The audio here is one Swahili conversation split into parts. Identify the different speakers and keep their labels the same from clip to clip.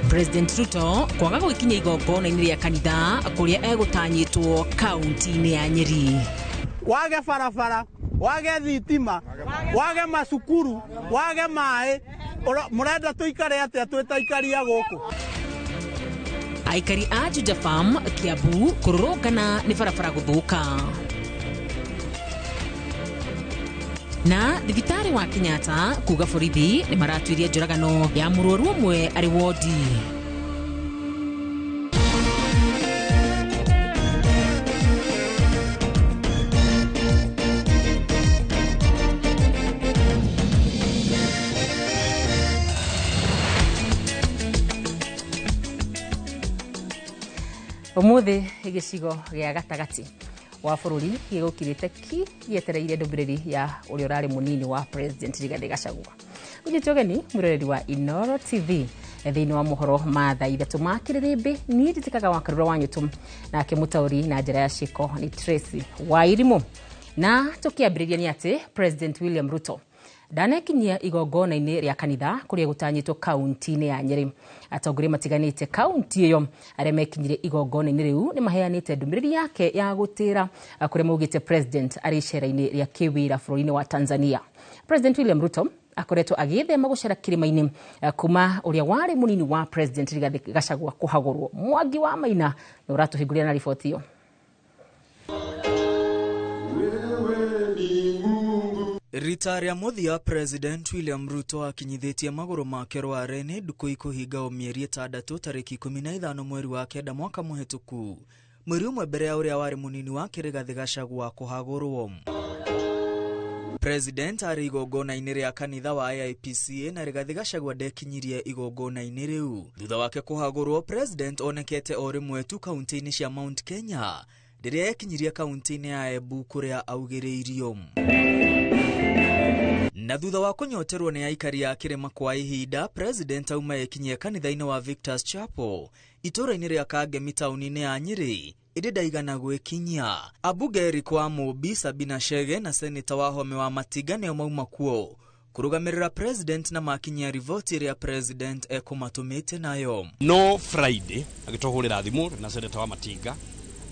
Speaker 1: President Ruto kwaga gwikinya igongona-inĩ rĩa kanitha kũrĩa egũtanyĩtwo kaunti-inĩ ya Nyeri.
Speaker 2: Wage barabara, wage thitima, wage macukuru, wage maĩ, murenda tuikare atĩa twĩtaikaria gũkũ.
Speaker 1: Aikari a Juja Farm, Kiambu, kũrũrũngana nĩ barabara gũthũka. Na thibitarĩ wa Kenyatta kuga borithi nĩ maratuĩria njũragano ya mũrwaru ũmwe arĩ wodi. Ũmũthĩ gĩcigo gĩa gatagati wa bũrũri gĩgũkirĩte gĩetereire ndũmĩrĩri ya ũrĩa ũrarĩ mũnini wa President Rigathi Gachagua. Ũnyitĩ ũgeni mwĩroreri wa Inooro TV thĩinĩ wa mohoro ma thaa ithatũ ma kĩrĩrĩmbĩ. Niĩ njĩtĩkaga wa Karura Wanyũtũ na mũtaũri na njĩra ya ciĩko nĩ Tracy Wairimu. Na tũkĩambĩrĩria nĩ atĩ President William Ruto ndanekinyia igongona-inĩ rĩa kanitha kũrĩa gũtanyĩtwo kaunti-inĩ ya Nyeri. Atongoria matiganĩte kaunti ĩyo arĩa mekinyire igongona-inĩ rĩu nĩ maheanĩte ndũmĩrĩri yake ya gũtĩra kũrĩa maugĩte President arĩ icera-inĩ rĩa kĩwĩra bũrũri-inĩ wa Tanzania. President William Ruto akoretwo agĩthema gũcera kĩrĩma-inĩ kuma ũrĩa warĩ mũnini wa President Rigathi Gachagua kũhagũrwo. Mwangi wa Maina nĩ ũratũhingũria na riboti ĩyo.
Speaker 3: Rita rĩa mũthia President William Ruto akinyithĩtie magũrũ make rware-inĩ ndukũ ikũhinga o mĩeri 6 tarĩki 15 mweri wa kenda mwaka mũhetũku, mweri ũmwe mbere ya ũrĩa warĩ mũnini wake Rigathi Gachagua kũhagũrwo. President arĩ igongona-inĩ rĩa kanitha wa IPCA na Rigathi Gachagua ndekinyirie igongona-inĩ rĩu. Thutha wake kũhagũrwo, President onekete o rĩmwe tu kaunti-inĩ cia Mount Kenya rĩrĩa yekinyirie kaunti-inĩ ya Embu kũrĩa augĩrĩirio. Na thutha wa kũnyoterwo nĩ aikari a kĩrĩma kwa ihinda, President auma yekinyie kanitha-inĩ wa Victor's Chapel itũũra-inĩ rĩa Kangemi taũni-inĩ ya Nyeri ĩndĩ ndaigana gwĩkinyia. Ambunge Eric Wamũmbi, Sabina Chege na seneta Wahome wa Matinga nĩo mauma kuo kũrũgamĩrĩra President na makinyia rivoti ĩrĩa President ekũmatũmĩte nayo.
Speaker 4: No Friday agĩtũhũrĩra thimũ na seneta wa Matinga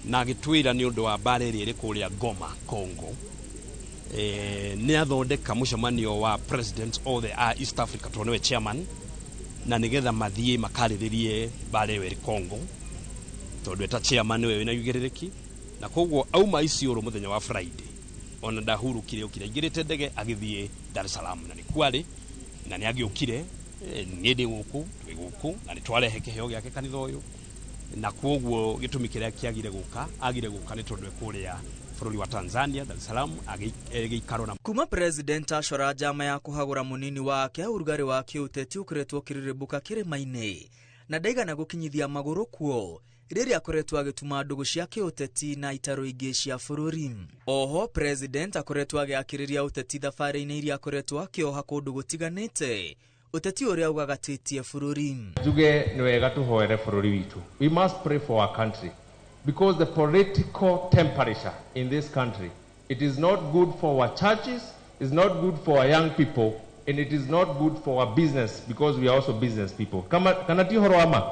Speaker 4: na agĩtwĩra nĩ ũndũ wa mbara ĩrĩa ĩrĩ kũrĩa Goma, Congo. Nĩ athondeka mũcemanio wa President of the East Africa tondũ nĩwe chairman, na nĩgetha mathiĩ makarĩrĩrie mbara ĩyo ĩrĩ Congo tondũ eta chairman nĩwe wĩna yugĩrĩrĩki, na koguo auma Isiolo mũthenya wa Friday ona ndahurũkire ũkire aingĩrĩte ndege agĩthiĩ Dar es Salaam, na nĩ kwarĩ na nĩ agĩũkire niĩ ndĩ gũkũ twĩ gũkũ na nĩ twarehe kĩheo gĩake kanitha ũyũ, na koguo gĩtũmi kĩrĩa kĩagire gũka nĩ tondũ ekũrĩa bũrũri wa Tanzania, Dar es Salaam agĩikaro na
Speaker 3: kuma President acora njama ya kũhagũra mũnini wake. Ũrugarĩ wa kĩũteti ũkoretwo ũkĩrĩrĩmbũka kĩrĩma-inĩ na ndaigana gũkinyithia magũrũ kuo rĩrĩa akoretwo agĩtuma ndũgũ cia kĩũteti na itaro ingĩ cia bũrũri. Oho President akoretwo agĩakĩrĩria ũteti thabarĩ-inĩ iria akoretwo akĩoha kũndũ gũtiganĩte, ũteti ũrĩa ũgagatĩtie bũrũri.
Speaker 5: Tuge nĩ wega tũhoere bũrũri witũ. We must pray for our country because the political temperature in this country, it is not good for our churches, it's not good for our young people, and it is not good for our business because we are also business people. Kana ti horo ama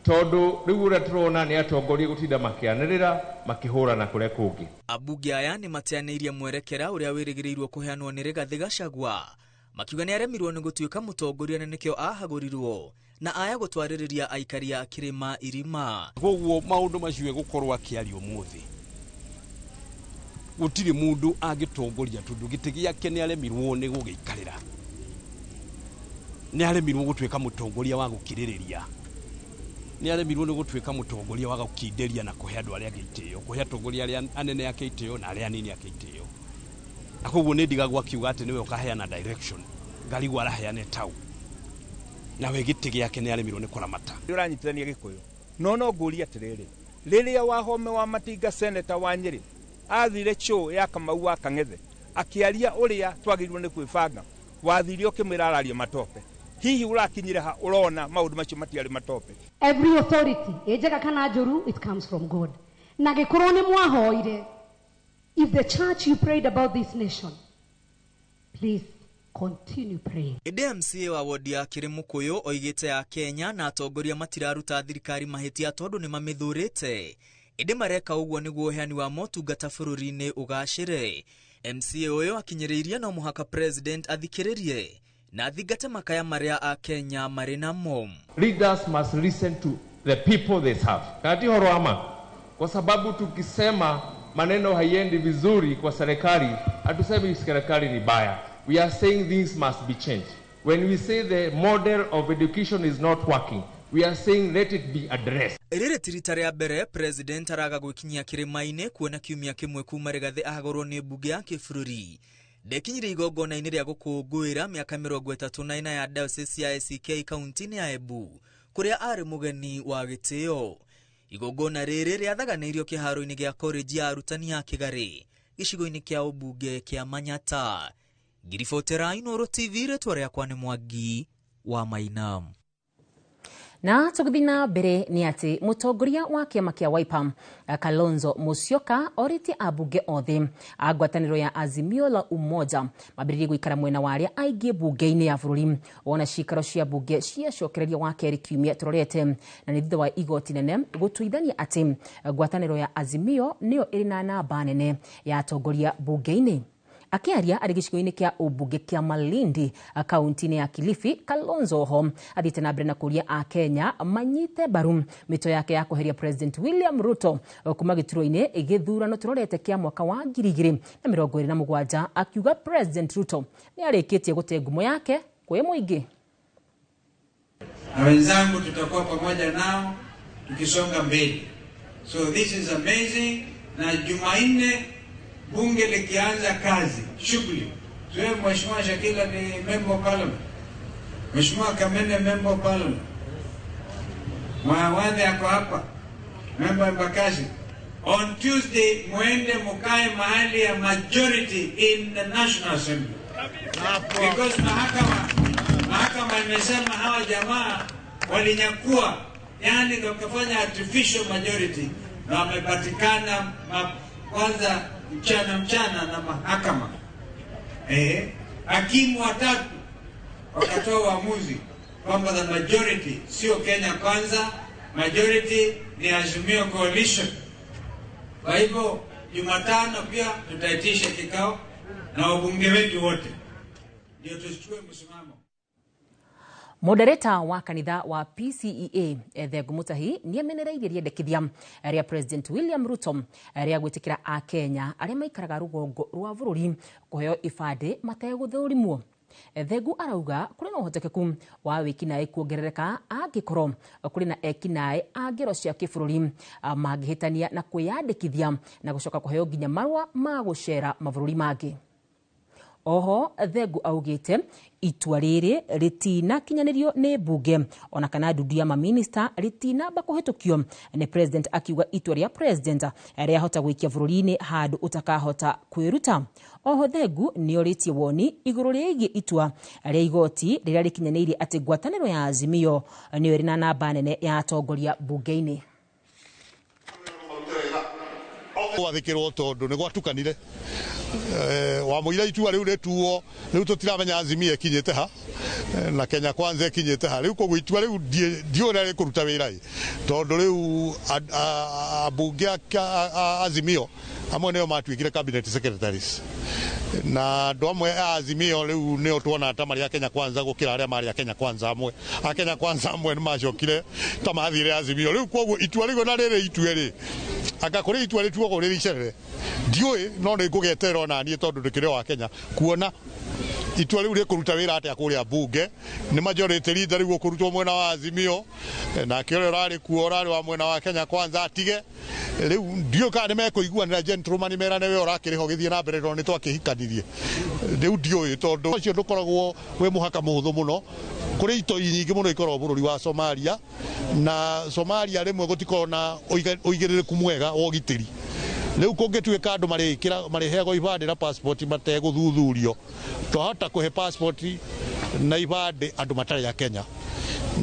Speaker 5: tondu riu ura turona ni atongoria gutinda makianirira makihurana kuria kungi.
Speaker 3: Ambunge aya nĩ mateanĩirie mwerekera ũrĩa wĩrĩgĩrĩirwo kũheanwo nĩ Rigathi Gachagua, makiuga nĩ aremirwo nĩ gũtuĩka mũtongoria na nĩkĩo ahagũrirwo na aya gũtwarĩrĩria aikari a kĩrĩma irima.
Speaker 4: Koguo maũndũ macio gũkorwo akĩaria ũmũthĩ gũtirĩ mũndũ angĩtongoria tondũ gĩtĩ gĩake nĩ aremirwo nĩ gũgĩikarĩra, nĩ aremirwo gũtuĩka mũtongoria wa gũkirĩrĩria, nĩ aremirwo nĩ gũtuĩka mũtongoria wa gũkindĩria na kũhe andũ arĩa angĩ itĩo, kũhe atongoria arĩa anene ake itĩo na arĩa anini ake itĩo. Na koguo nĩ ndigagwo akiuga atĩ nĩwe ũkaheana direction, Ngarigũ araheane tau na we gĩtĩ gĩake nĩ aremirwo nĩ kũramata.
Speaker 6: Ũranyitithania Gĩkũyũ no ngũria atĩrĩrĩ, rĩrĩa Wahome wa Matinga seneta wa Nyeri athire show ya Kamau wa Kang'ethe akĩaria ũrĩa twagĩrĩirwo nĩ kwĩbanga, wathire ũkĩmwĩra araria matope. Hihi ũrakinyire ha ũrona maũndũ macio matiarĩ matope?
Speaker 7: Every authority ejega kana njũru, it comes from God. Na gĩkorwo nĩ mwahoire, if the church you prayed about this nation, please Continue praying.
Speaker 3: MCA wa wodi ya Kirimukuyu oigite ya Kenya na atongoria matiraruta thirikari mahitia tondu ni mamithurite. Inde mareka uguo niguo uheani wa motungata bururi-ini ugacire. MCA uyo akinyiriria no muhaka president athikiririe na thingate makaya maria a Kenya mari namo.
Speaker 5: Leaders must listen to the people they serve. Kati horoama, kwa sababu tukisema maneno haiendi vizuri kwa serikali, hatusemi serikali ni baya. We are saying things must be changed. When we say the model of education is not working, we are saying let it be addressed.
Speaker 3: Riri tirita ria mbere president araga gwikinyia kirima-ini kuona kiumia kimwe kuma Rigathi ahagorwo ni mbunge ya kibururi. Ndekinyire igongona-ini ria gukungwira miaka 34 ya diocese ya ACK kaunti-ini ya Embu kuria ari mugeni wa gitio. Igongona riri riathaganirio kiharo-ini gia college ya arutani ya Kigari gicigo-ini kia ubunge kia Manyata. Girifotera Inoro TV retwa riakwa ni Mwangi wa Mainam.
Speaker 1: Na tugithina mbere ni ati mutongoria wa kiama kia Wiper Kalonzo Musyoka oriti abunge othe agwataniro ya Azimio la Umoja mabiririe gwikara mwena wa aria aingi bunge-ini ya bururi wona cikaro cia bunge ciacokereria wa keri kiumia turorete na ni thutha wa igoti nene gutuithania ati gwataniro ya Azimio niyo iri na namba nene ya atongoria bunge-ini. Akiaria ari gicigo-ini kia ubunge kia Malindi kaunti-ini ya Kilifi, Kalonzo ho athite na mbere na kuria a Kenya manyite baru mito yake ya kuheria President William Ruto kuma gituro-ini githurano turorete kia mwaka wa 2027 akiuga President Ruto ni arikitie gute ngumo yake kwe muingi.
Speaker 8: Na wenzangu tutakuwa pamoja nao tukisonga mbele. So this is amazing. Na Jumanne bunge likianza kazi, shughuli. Tuwe Mheshimiwa Shakila ni member of parliament. Mheshimiwa Kamene member of parliament. Mwawadhi ako hapa, member of Bakasi. On Tuesday, muende mukae mahali ya majority in the National Assembly. Because mahakama imesema hawa jamaa walinyakua, yani wakafanya artificial majority na wamepatikana kwanza mchana na mahakama. Hakimu watatu wakatoa uamuzi kwamba the majority sio Kenya Kwanza, majority ni Azimio Coalition. Kwa hivyo Jumatano pia tutaitisha kikao na wabunge wetu wote ndio tuchukue msimamo.
Speaker 1: Moderator wa kanitha wa PCEA Thegu Mutahi ni amenereirie riendekithia ria President William Ruto ria gwitikira a Kenya aria maikaraga rugongo rwa bururi kuheo ibande mateguthurimwo. Thegu arauga kuri na uhotekeku wa wikinae kuongerereka angikoro kuri na ekinae angiro cia kibururi mangihitania na kwiyandikithia na gucoka kuheo nginya marwa ma gucera mabururi mangi. Oho Thegu augite itua riri ritina kinyanirio ni bunge ona kana ndudu ya maminista ritina bakuhitukio ni president akiuga itua ria president ria hota gwikia bururi-ini handu utakahota kwiruta. Oho Thegu ni oritie woni iguru riigi itua ria igoti riria rikinyanirie ati ngwataniro ya Azimio ni iri na namba nene ya atongoria bunge-ini.
Speaker 9: Wathikirwo tondu ni gwatukanire wa muira itua riu rituo riu tutiramenya Azimio ikinyite ha na Kenya Kwanza ikinyite ha riu koguo itua riu ndiona rikuruta wira tondu riu abunge Azimio amwe nio matuikire cabinet secretaries na ndo amwe Azimio riu nio tuona ta mari ya Kenya Kwanza gukira aria mari ya Kenya Kwanza amwe a Kenya Kwanza amwe ni macokire ta mathire Azimio riu koguo itua riu na riri itue ri akakore itua rituo ko riri icere ndioi no ni ngugetera ona nie tondu ndikire wa Kenya kuona itua riu rikuruta wira atia kuria bunge ni majority leader riu kurutwo mwena wa Azimio na kire rari kuora wa mwena wa Kenya Kwanza atige riu ndio ka ni mekuiguanira gentleman merane we orakiriho githie na mbere no ni twakihikanirie riu ndioi tondu ucio ndukoragwo we muhaka muhuthu muno kuri ito nyingi muno ikorwo bururi wa Somalia na Somalia rimwe gutikona uigirireku mwega wa gitiri riu kungituika andu marihego ibande na passport mateguthuthurio twahota kuhe passport na ibande andu matari ya Kenya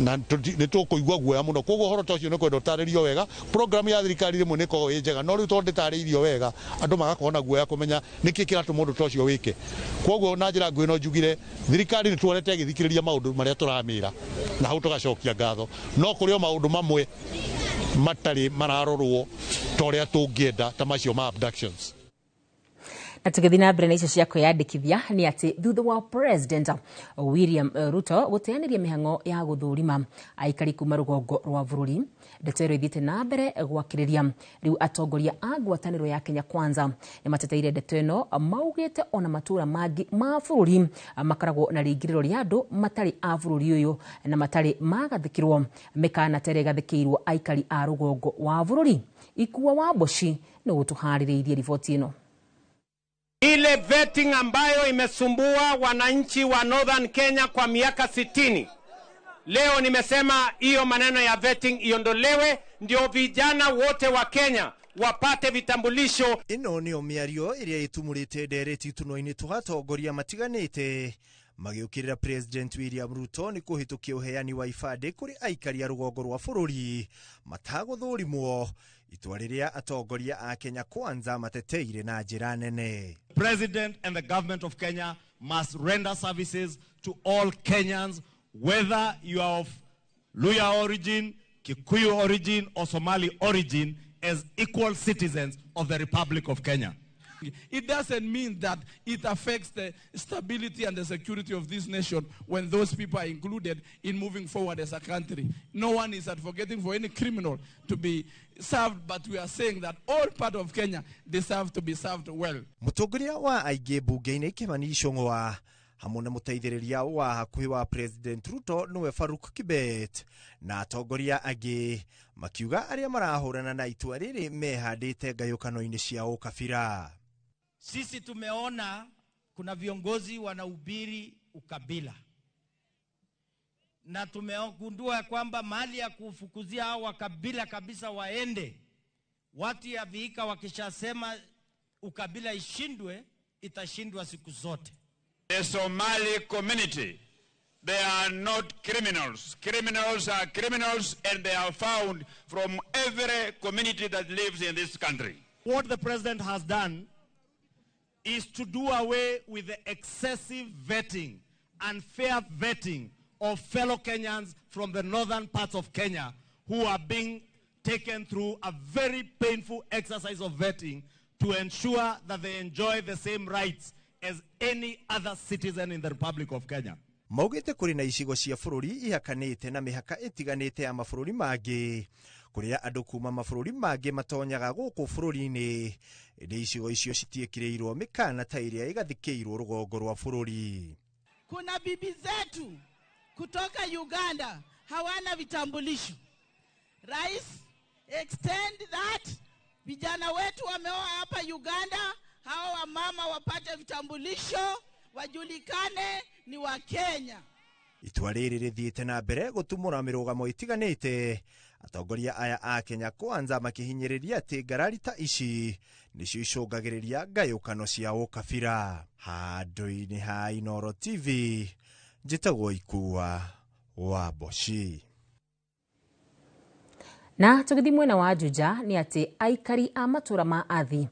Speaker 9: na nä tå kå igua guoya må no koguo horo ta å cio nä kwenda å tarä rio wega program ya thirikari rä mwe nä koragwo ä njega no rä u tondå ndä tarä irio wega andå magakorwo na guoya kå menya nä kä kä ratå må ndå ta å cio wä ke koguo na njä ra nguä no njugire thirikari nä tuonete ä gä thikä rä ria maå ndå marä a tå ramä ra na hau tå gacokia ngatho no kå rä o maå ndå mamwe matarä mararorwo ta å rä a tå ngä enda ta macio ma abductions.
Speaker 1: Na tukithi na mbere na icio cia kwiyandikithia ni ati thutha wa President William Ruto guteaniria mihango ya guthurima aikari kuma rugongo rwa bururi ndeto ithite na mbere gwakiriria riu atongoria a ngwataniro ya Kenya Kwanza ni mateteire ndeto ino maugite ona matura mangi ma bururi makaragwo na ringiriro ria andu matari a bururi uyu na matari magathikirwo mikana tere gathikirwo aikari a rugongo wa bururi Ikuwa Waboshi no gutuhaririirie riboti ino.
Speaker 10: Ile vetting ambayo imesumbua wananchi wa Northern Kenya kwa miaka 60. Leo nimesema hiyo maneno ya vetting iondolewe ndio vijana wote wa Kenya wapate vitambulisho.
Speaker 11: Ino ni omiario iria itumurite ndereti tuno-ini tugatongoria matiganite magiukirira President William Ruto ni kuhitukia uheani wa ifade kuri aikari a rugongo rwa bururi mataguthurimwo itua riria atongoria a Kenya Kwanza mateteire na njira nene.
Speaker 12: President and the government of Kenya must render services to all Kenyans, whether you are of Luya origin, Kikuyu origin or Somali origin, as equal citizens of the Republic of Kenya.
Speaker 13: It doesn't mean that it affects the stability and the security of this nation when those people are included in moving forward as a country. No one is advocating for any criminal to be served, but we are saying that all part of Kenya deserve to be served well.
Speaker 11: Mutongoria wa aige bunge-ini Kimani Ichung'wa hamwe na muteithĩrĩria wa hakuhi wa President Ruto niwe Faruk Kibet na atongoria angĩ makiuga aria marahũrana na itua rĩrĩ mehandĩte ngayũkano-inĩ cia ukabira.
Speaker 14: Sisi tumeona kuna viongozi wanahubiri ukabila na tumegundua kwamba mahali ya kufukuzia hao wakabila kabisa waende, watu ya Vihiga wakishasema ukabila ishindwe, itashindwa siku zote.
Speaker 8: The Somali community, they are not criminals. Criminals are criminals and they are found from every community that lives in this country.
Speaker 12: What the president has done is to do away with the excessive vetting, unfair vetting of fellow Kenyans from the northern parts of Kenya who are being taken through a very painful exercise of vetting to ensure that they enjoy the same rights as any other citizen in the Republic of Kenya.
Speaker 11: Maugite kuri na icigo cia bururi ihakanite na mihaka itiganite ya mabũrũri mangĩ kuria andu kuma mabũrũri mangĩ matonyaga gũkũ bũrũri-inĩ indi icigo icio citiĩkĩrĩirwo mikana ta iria igathikĩirwo rugongo rwa bũrũri.
Speaker 15: Kuna bibi zetu kutoka Uganda hawana vitambulisho. Rais, extend that. Vijana wetu wameoa hapa Uganda, hao wamama wapate vitambulisho, wajulikane ni wa Kenya.
Speaker 11: Itua rĩrĩ rĩthiĩte na mbere gũtumũra mĩrũgamo itiganĩte, atongoria aya a Kenya Kwanza makihinyĩrĩria atĩ ngarari ta ici nĩcio icũngagĩrĩria ngayũkano cia ũkabira. Handũ-inĩ ha Inooro TV, njĩtagwo Ikuwa Waboshi.
Speaker 1: Na tugithi mwena wa Juja ni ati aikari a matura ma Athi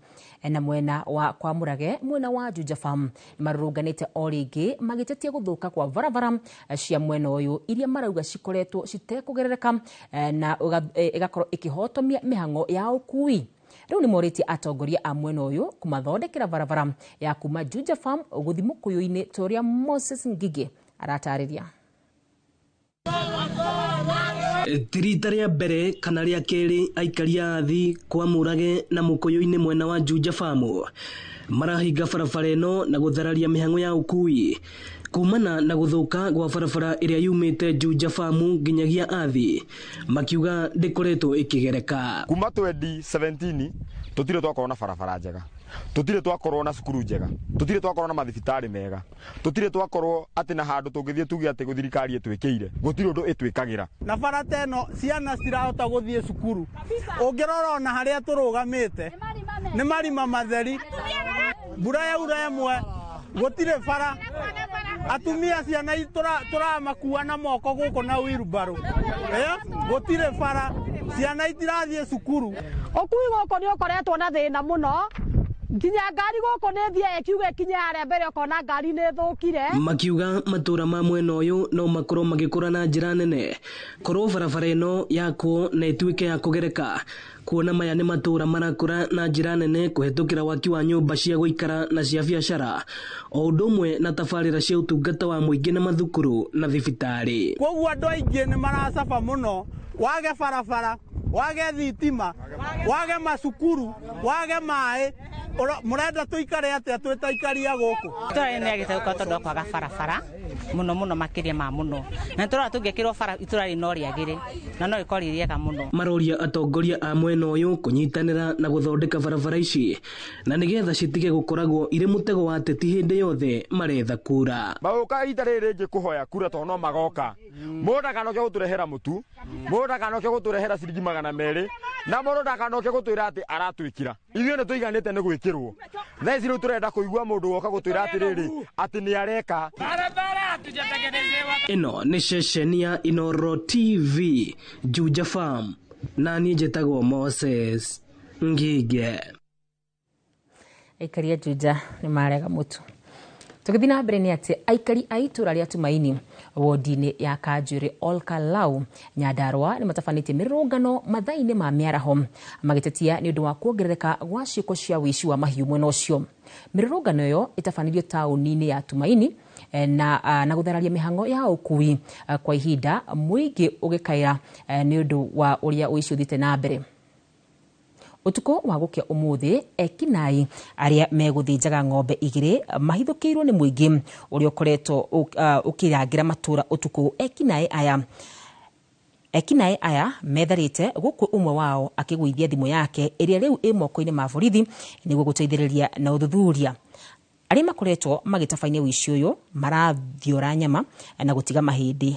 Speaker 1: na mwena wa kwa Murage mwena wa Juja Farm marũrũnganĩte o rĩngĩ magĩtetia gũthũka kwa barabara cia mwena ũyũ iria marauga cikoretwo citekũgerereka na igakorwo ikihotomia mihango ya ũkui. Rĩu nĩ morĩtie atongoria a mwena ũyũ kumathondekera barabara ya kuma Juja Farm gũthi Mũkũyũ-inĩ toria Moses Ngigi aratarĩria.
Speaker 16: Tirita rĩa mbere kana rĩa kerĩ aikari a Athi kwa Murage na Mũkũyũ-inĩ mwena wa Juja Farm marahinga barabara ĩno na gũthararia mihango ya ũkui kumana na gũthũka gwa barabara ĩrĩa yumĩte Juja Farm nginyagia Athi makiuga ndĩkoretwo ĩkĩgereka.
Speaker 17: Kuma 2017 tutire twakorwo na barabara njega, tutire twakorwo na cukuru njega, tutire twakorwo na mathibitarĩ mega, tutire twakorwo atĩ na handũ tũngĩthiĩ tuge atĩ gũthirikari ĩtwĩkĩire, gũtirĩ ũndũ ĩtwĩkagĩra.
Speaker 2: Na barabara ĩno ciana cirahota gũthiĩ cukuru, ũngĩrora ona harĩa tũrũgamĩte nĩ marima matheri, mbura yaura ĩmwe gũtirĩ bara atumia ciana tũramakua na moko gũkũ na wheelbarrow gũtirĩ bara ciana itirathiĩ cukuru
Speaker 18: ũkui gũkũ nĩ ũkoretwo na thĩna mũno nginya ngari gũkũ nĩ thia ikiuga ikinya harĩa mbere ũkona ngari nĩ thũkire
Speaker 16: makiuga matũra ma mwena ũyũ no makorwo magĩkũra na njĩra nene korwo barabara ĩno yakwo na ĩtuĩke ya kũgereka kuona maya nĩ matũra marakũra na njĩra nene kũhetũkĩra waki wa nyũmba cia gũikara na cia biacara o ũndũ ũmwe na tabarĩra cia ũtungata wa mũingĩ na mathukuru na thibitarĩ.
Speaker 2: Koguo andũ aingĩ nĩ maracaba mũno wage barabara wage thitima wage macukuru wage maĩ murenda tuikare atĩa twĩtaikaria gũkũ
Speaker 19: tũrĩ nĩ agĩtauka tondũ kwaga barabara muno makĩria ma muno na tũrora tũngĩkĩrwo bara itũra rĩ no rĩagĩrĩ na no rĩkorwo rĩega muno.
Speaker 16: Maroria atongoria a mwena ũyũ kũnyitanĩra na gũthondeka barabara ici na nĩgetha citige gũkoragwo irĩ mũtego wa ateti hĩndĩ yothe maretha kura.
Speaker 17: Maũka ita rĩrĩ rĩngĩ kũhoya kura tondũ no magoka mũndũ ndakanoke gũtũrehera mũtu mũndũ ndakanoke gũtũrehera ciringi 200 na mũndũ ndakanoke gũtwĩra atĩ aratwĩkira ithuĩ nĩ tũiganĩte nĩ gwĩkĩrwo thaa ici rĩu tũrenda kũigua mũndũ woka gũtwĩra atĩrĩrĩ atĩ nĩ areka.
Speaker 16: Ĩno nĩ ceceni ya Inooro TV Juja Farm na niĩ njĩtagwo Moses Ngige.
Speaker 1: Aikari a Juja nĩ marega mũtu. Tũgĩthiĩ na mbere nĩ atĩ aikari a itũra rĩa Tumaini wodi-inĩ ya Kanjuĩrĩ Olkalau Nyandarua nĩ matabanĩtie mĩrũrũngano mathaa-inĩ ma mĩaraho magĩtetia nĩ ũndũ wa kuongerereka gwa ciĩko cia ũici wa mahiũ mwena ũcio. Mĩrũrũngano ĩyo ĩtabanirio taũni-inĩ ya Tumaini na gũthararia mĩhang'o ya ũkui kwa ihinda mũingĩ ũgĩkaĩra nĩ ũndũ wa ũrĩa ũici ũthiĩte na mbere. Utuko wa gũkĩa ũmũthĩ ekinai arĩa megũthĩnjaga ng'ombe igĩrĩ mahithũkĩirwo nĩ mũingĩ ũrĩa ũkoretwo ũkĩrangĩra matũra utuko. Ekinai aya metharĩte gũkũ ũmwe wao akĩgũithia thimũ yake ĩrĩa rĩu ĩ moko-inĩ ma borithi nĩguo gũteithĩrĩria na ũthuthuria. Arĩa makoretwo magĩtabania ũici ũyũ marathiora nyama na gũtiga mahĩndĩ.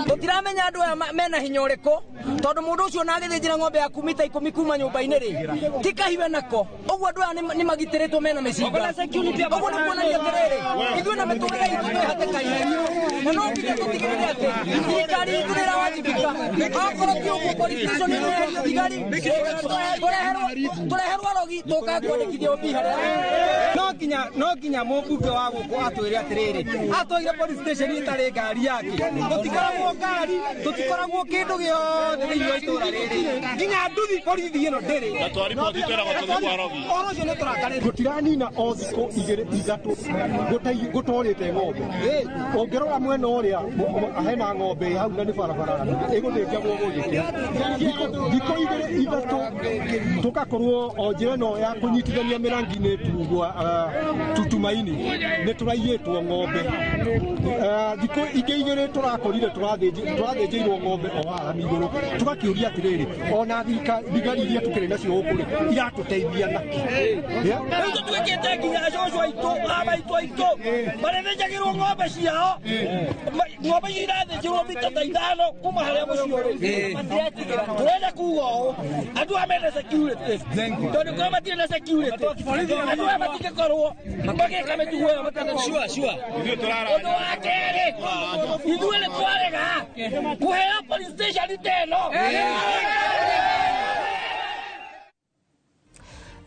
Speaker 20: Tutiramenya andũ aya mena hinya ũrĩkũ tondũ mũndũ ũcio na agĩthĩnjĩra ng'ombe ya kumita 10 kuma nyũmba-inĩ rĩ tikahiwe nako ũguo andũ aya nĩ magitĩrĩtwo mena mĩcinga ũguo nĩ kuonania atĩrĩrĩ ithuĩ na mĩtũrĩre itũ twĩ hatĩka-inĩ na no nginya tũtigĩrĩre atĩ thirikari itũ nĩ ĩrawajibika akorwo ti ũguo police station nĩ ĩreherio thigari tũreherwo rogi tũka kwandĩkithia obi harĩa no nginya mũmbunge wa gũkũ atwĩre atĩrĩrĩ atwĩre police station ĩtarĩ ngari yake tũtikoragwo ngari tũtikoragwo kĩndũ gĩothe thĩinĩ wa itũra rĩrĩ nginya nduthi borithi ĩno ndĩrĩ na twariboti twĩragwo tũgĩkwa rogi ũhoro ũcio nĩ tũrakarĩte
Speaker 21: gũtiranina o thikũ igĩrĩ ithatũ gũtwarĩte ng'ombe ũngĩrora mwena ũrĩa hena ng'ombe hau na nĩ barabara ĩgũthĩnjagwo gũthĩkia thikũ igĩrĩ ithatũ tũgakorwo o njĩra ĩno ya kũnyitithania mĩrangi-inĩ Tumaini nĩ tũraiyĩtwo ng'ombe thikũ ingĩ igĩrĩ tũrakorire tũrathĩnjĩirwo ng'ombe o haha igũrũ tũgakĩũria atĩrĩrĩ ona thigari iria tũkĩrĩ nacio gũkũ iratũteithia naki
Speaker 20: rĩu tũtuĩkĩte nginya cũcũ aitũ abaitũ aitũ marĩthĩnjagĩrwo ng'ombe ciao ng'ombe iria irathĩnjĩrwo mita ta 5 kuma harĩa mũciĩ ũrĩ tũrenda kuga ũũ andũ aya mena security tondũ korwo matirĩ na security andũ aya matingĩkorwo magĩka mĩtugo ĩyo ũndũ wa kerĩ ithuĩ nĩ twarega kũheo police station teno.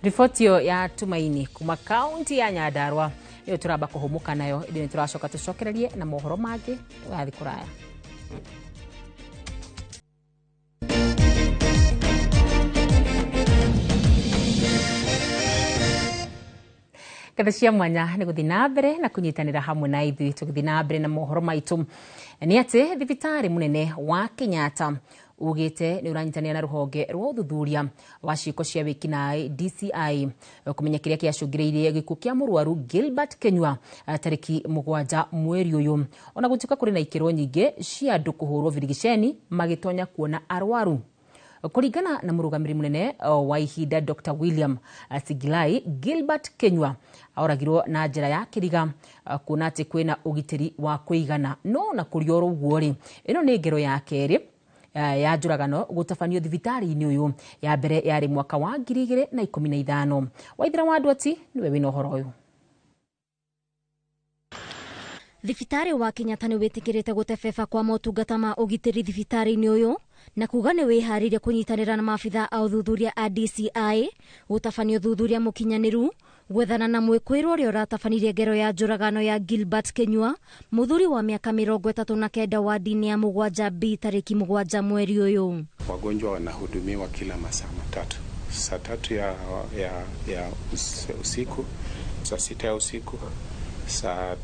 Speaker 1: Riboti yo ya Tumaini kuma kaunti ya Nyandarua nĩyo tũramba kũhũmũka nayo ĩndĩ nĩ tũracoka tũcokererie na mohoro mangĩ tũgathiĩ kũraya. Katha cia mwanya nĩ gũthiĩ na mbere na kũnyitanĩra hamwe na ithuĩ tũgĩthiĩ na mbere na mohoro maitũ nĩ atĩ thibitarĩ mũnene wa Kenyatta ugĩte nĩ ũranyitanĩra na rũhonge rwa ũthuthuria wa ciĩko cia wĩkinaĩ DCI kũmenya kĩrĩa kĩacũngĩrĩirie gĩkuũ kĩa mũrwaru Gilbert Kenyua tarĩki 7 mweri ũyũ. Ona gũtuĩka kũrĩ na ikĩro nyingĩ cia andũ kũhũrwo virigiceni magĩtonya kuona arwaru. Kuringana na murugamiri munene wa ihinda Dr. William Sigilai, Gilbert Kenyua auragirwo na njira ya kiriga kuona ati kwina ugitiri wa kuigana no na kurioro uguo-ri ino ni ngero ya keri ya njuragano gutafanio thibitari-ini uyu ya mbere yari mwaka wa 2015. Waithira wa Ndwati niwe wina uhoro uyu.
Speaker 4: Thibitari wa Kenyatta ni witikirite gutebeba kwa motungata ma ugitiri thibitari-ini uyu na kuga ni wiharirie kunyitanira na maabitha a uthuthuria a DCI gutafanio uthuthuria mukinyaniru gwethana na mwikwiro uria uratafanirie ngero ya njuragano ya Gilbert Kenyua muthuri wa miaka 39 wa dini ya Mugwanja-B tariki 7 mweri uyu.
Speaker 22: Wagonjwa wanahudumiwa kila masaa matatu, saa 3 ya usiku, saa 6 ya usiku, saa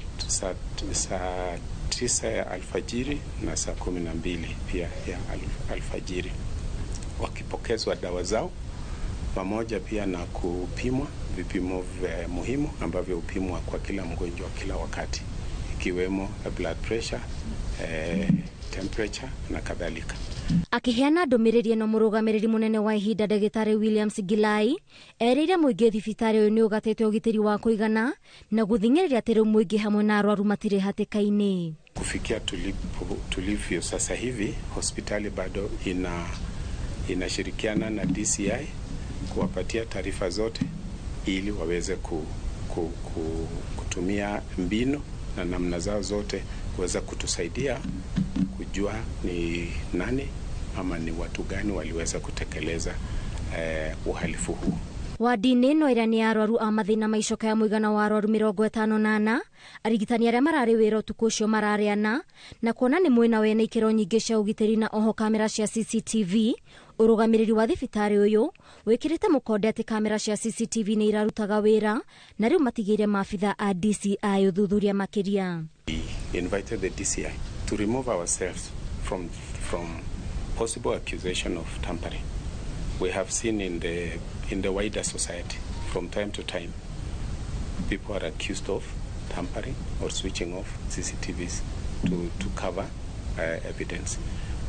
Speaker 22: 9 ya alfajiri na saa 12 pia ya alfajiri, wakipokezwa dawa zao pamoja pia na kupimwa vipimo muhimu ambavyo upimwa kwa kila mgonjwa kila wakati, ikiwemo blood pressure, temperature na kadhalika.
Speaker 4: Akiheana ndumiriri no murugamiriri munene wa ihinda Dagitari William Sigilai erire muingi thibitari uyu ni ugatete ugitiri wa kuigana na guthingiriria ati riu muingi hamwe na arwaru matire hatikaini.
Speaker 22: Kufikia tulivyo sasa hivi, hospitali bado inashirikiana na DCI kuwapatia taarifa zote ili waweze kutumia mbinu na namna zao zote kuweza kutusaidia kujua ni nani ama ni watu gani waliweza kutekeleza uhalifu huu.
Speaker 4: Wadini no ira ni arwaru a mathina maicoka ya muigana wa arwaru 58 arigitani aria marari wira utuku ucio marariana na kuona ni mwena wena ikero nyingi cia ugitiri na oho kamera cia CCTV. Urugamiriri wa thibitari uyu wikirite mukonde ati kamera cia CCTV ni irarutaga wira na riu matigire maabitha a DCI uthuthuria makiria.
Speaker 22: We invited the DCI to remove ourselves from possible accusation of tampering. We have seen in the wider society from time to time people are accused of tampering or switching off CCTVs to cover evidence.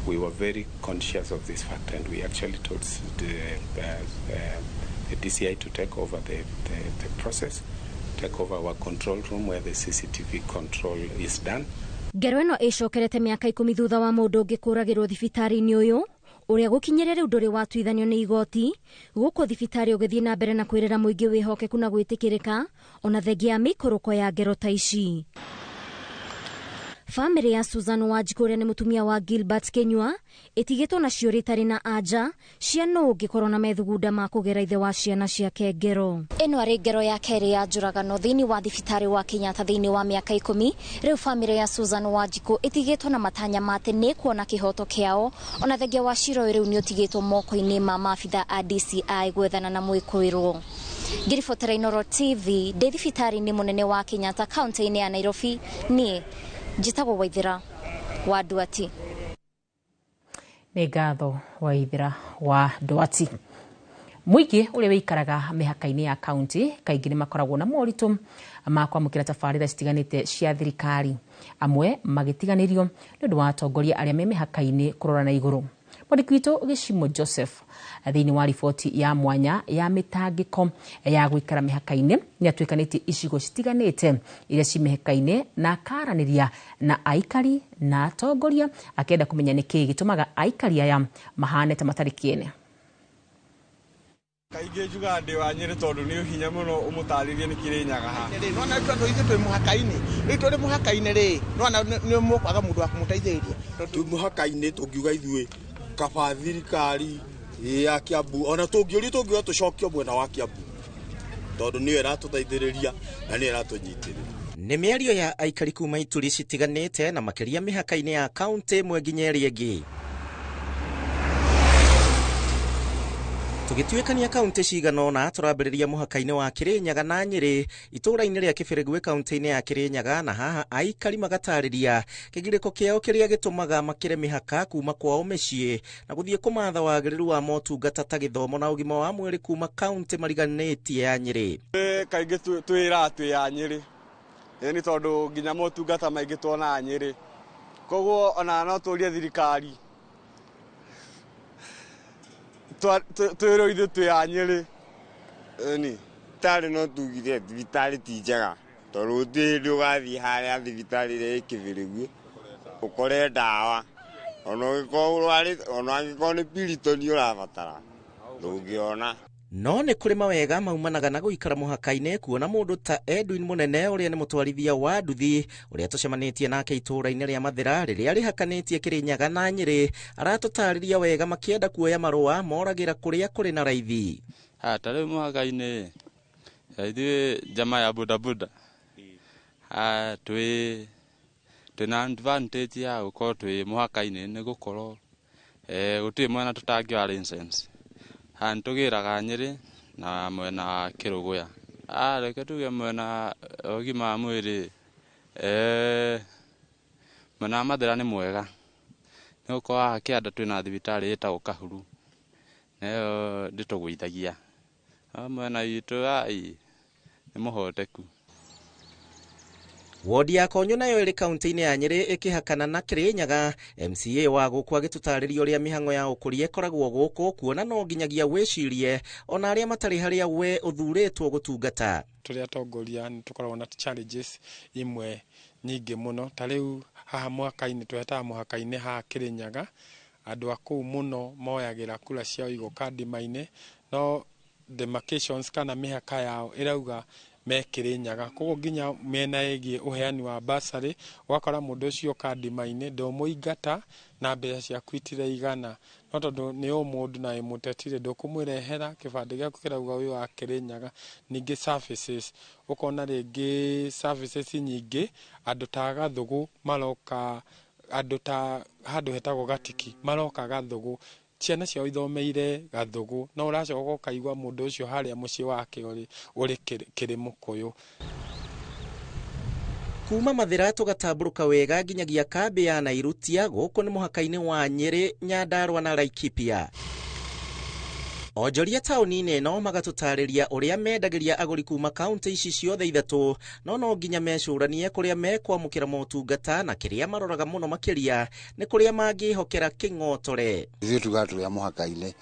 Speaker 22: We were very conscious of this fact and we actually told the DCI to take over the process, take over our control room where the CCTV control is done.
Speaker 4: Ngero ino icokerete miaka 10 thutha wa mundu ungi kuragirwo thibitari-ini uyu uria gukinyire riu nduri watuithanio ni igoti guku thibitari ugithie na mbere na kwirira muingi wihokeku na gwitikirika ona thengia ya mikuruko ya ngero ta ici. Family ya Susan Wanjiku uria ni mutumia wa Gilbert Kenyua itigitwo na ciuri tari na anja cia no ungikorwo na methugunda ma kugera ithe wa ciana ciake ngero. Ino ari ngero ya keri ya njuragano thiini wa thibitari wa Kenyatta thiini wa miaka 10. Riu family ya Susan Wanjiku itigitwo na matanya mate ni kuona kihoto kiao ona thengia wa ciro riu ni utigitwo moko-ini ma maabitha a DCI gwethana na mwikwirwo. Ngiribotera Inoro TV de thibitari ni munene wa Kenyatta kaunti-ini ya Nairobi ni Jitagwo Waithira wa Ndwati.
Speaker 1: Nĩ ngatho Waithira wa Ndwati. Muingi uria wikaraga mihaka-ini ya kaunti kaingĩ nĩ makoragwo na moritũ ma kwamũkĩra tabarĩra citiganĩte cia thirikari, amwe magĩtiganĩrio nĩ ũndũ wa atongoria arĩa me mĩhaka-inĩ kũrora na igũrũ. Mwandĩki witũ Gĩcimo Joseph thĩinĩ wa riboti ya mwanya ya mĩtangĩko ya gũikara mĩhaka-inĩ nĩ atuĩkanĩtie icigo citiganĩte iria ci mĩhaka-inĩ na akaranĩria na aikari na atongoria akĩenda kũmenya nĩkĩĩ gĩtũmaga aikari aya mahane ta matarĩ kĩene.
Speaker 23: Kaingĩ njuga ndĩ wa Nyĩrĩ tondũ nĩ hinya mũno ũmũtarĩrie nĩ Kĩrĩnyaga haha. No na tondũ ithuĩ twĩ mũhaka-inĩ, rĩu tũrĩ mũhaka-inĩ rĩ, no na nĩ mũkwaga mũndũ wa kũmũteithĩrĩria. Twĩ mũhaka-inĩ tũngiuga ithuĩ kaba thirikari ya Kiambu ona tũngĩũrio tũngiuga tũcokio mwena wa Kiambu tondũ nĩyo ĩratũteithĩrĩria na nĩyo ĩratũnyitĩrĩra.
Speaker 24: Nĩ mĩario ya aikari kuma ituri citiganĩte na makĩria mĩhaka-inĩ ya kaunti ĩmwe nginya ĩrĩa ĩngĩ. Tugituĩkania kaunti cigana ũna tũrambĩrĩria mũhaka-inĩ wa Kĩrĩnyaga na Nyĩrĩ itũũra-inĩ rĩa Kĩbĩrĩgwe kaunti-inĩ ya Kĩrĩnyaga, na haha aikari magatarĩria kĩgirĩko kĩao kĩrĩa gĩtũmaga makĩre mĩhaka kuma kwao mĩciĩ na gũthiĩ kũmatha wagĩrĩru wa motungata ta gĩthomo na ũgima wa mwĩrĩ kuma kaunti mariganĩtie ya Nyĩrĩ.
Speaker 23: Kaingĩ twĩra twĩ ya Nyĩrĩ nĩ tondũ nginya motungata maingĩ tuonaga Nyĩrĩ, koguo ona no tũrie thirikari twero ithu twi anyiri ni tari no tugire thibitari ti njega tondu ndi ugathi haria thibitari ri kibirigu ukore ndawa ona ngiko ni piritoni urabatara ndungiona.
Speaker 24: No nĩ kũrĩ mawega maumanaga na gũikara mũhaka-inĩ, kuona mũndũ ta Edwin Mũnene ũrĩa nĩ mũtwarithia wa nduthi ũrĩa tũcemanĩtie nake itũũra-inĩ rĩa Mathira rĩrĩa rĩhakanĩtie Kĩrĩnyaga na Nyĩrĩ, aratũtarĩria wega makĩenda kuoya marũa moragĩra kũrĩa kũrĩ na raithi.
Speaker 3: Ta rĩu mũhaka-inĩ ithuĩ jama ya bodaboda twĩna advantage ya gũkorwo twĩ mũhaka-inĩ nĩ gũkorwo gũtirĩ mwena tũtangĩoya license. Ntũgĩraga Nyĩrĩ na mwena wa Kĩrũgũya. Reke tuge mwena ũgima wa mwĩrĩ mwena wa Mathira nĩ mwega nĩ gũkorwo kĩanda twĩna thibitarĩ ĩtagwo Kahuru nayo ndĩtũgũithagia. Mwena witũ nĩ mũhoteku.
Speaker 24: Wodi ya Konyo nayo ĩrĩ kaunti-inĩ ya Nyĩrĩ ĩkĩhakana na Kĩrĩnyaga. MCA wa gũkũ agĩtũtarĩria ũrĩa mĩhang'o ya ũkũria ĩkoragwo gũkũ, kuona no nginyagia wĩcirie ona arĩa matarĩ harĩa we ũthurĩtwo gũtungata.
Speaker 5: Tũrĩ atongoria nĩ tũkoragwo na challenges imwe nyingĩ mũno. Ta rĩu haha mũhaka-inĩ twetaga mũhaka-inĩ ha Kĩrĩnyaga, andũ a kũu mũno moyagĩra kura ciao igoka ndima-inĩ, no demarcations kana mĩhaka yao ĩrauga me Kĩrĩnyaga, koguo nginya mĩena ĩgiĩ ũheani wa basarĩ ũgakora mũndũ ũcio kandima-inĩ ndũmũingata na mbeca ciaku itiraigana, no tondũ nĩ mũndũ na mũtetire ndũkũmwĩrehera kĩbandĩ gĩaku kĩrauga ũyũ wa Kĩrĩnyaga. Ningĩ services ũkona rĩngĩ services nyingĩ andũ ta Gathũgũ maroka, andũ ta handũ hetagwo Gatiki maroka Gathũgũ, ciana ciao ithomeire Gathũgũ, no ũracoka ũkaigua mũndũ ũcio harĩa mũciĩ wake ũrĩ kĩrĩ Mũkũyũ.
Speaker 24: Kuma Mathira tũgatambũrũka wega nginyagia kambĩ ya Nairutia, gũkũ nĩ mũhaka-inĩ wa Nyĩrĩ, Nyandarua na Laikipia. Onjoria taũni-inĩ ĩno magatũtarĩria ũrĩa mendagĩria agũri kuma kaunti ici ciothe ithatũ, no nginya mecũranie kũrĩa mekwamũkĩra motungata, na kĩrĩa maroraga mũno makĩria nĩ kũrĩa mangĩhokera kĩng'otore.
Speaker 6: Ithuĩ tugatũrĩa mũhaka-inĩ,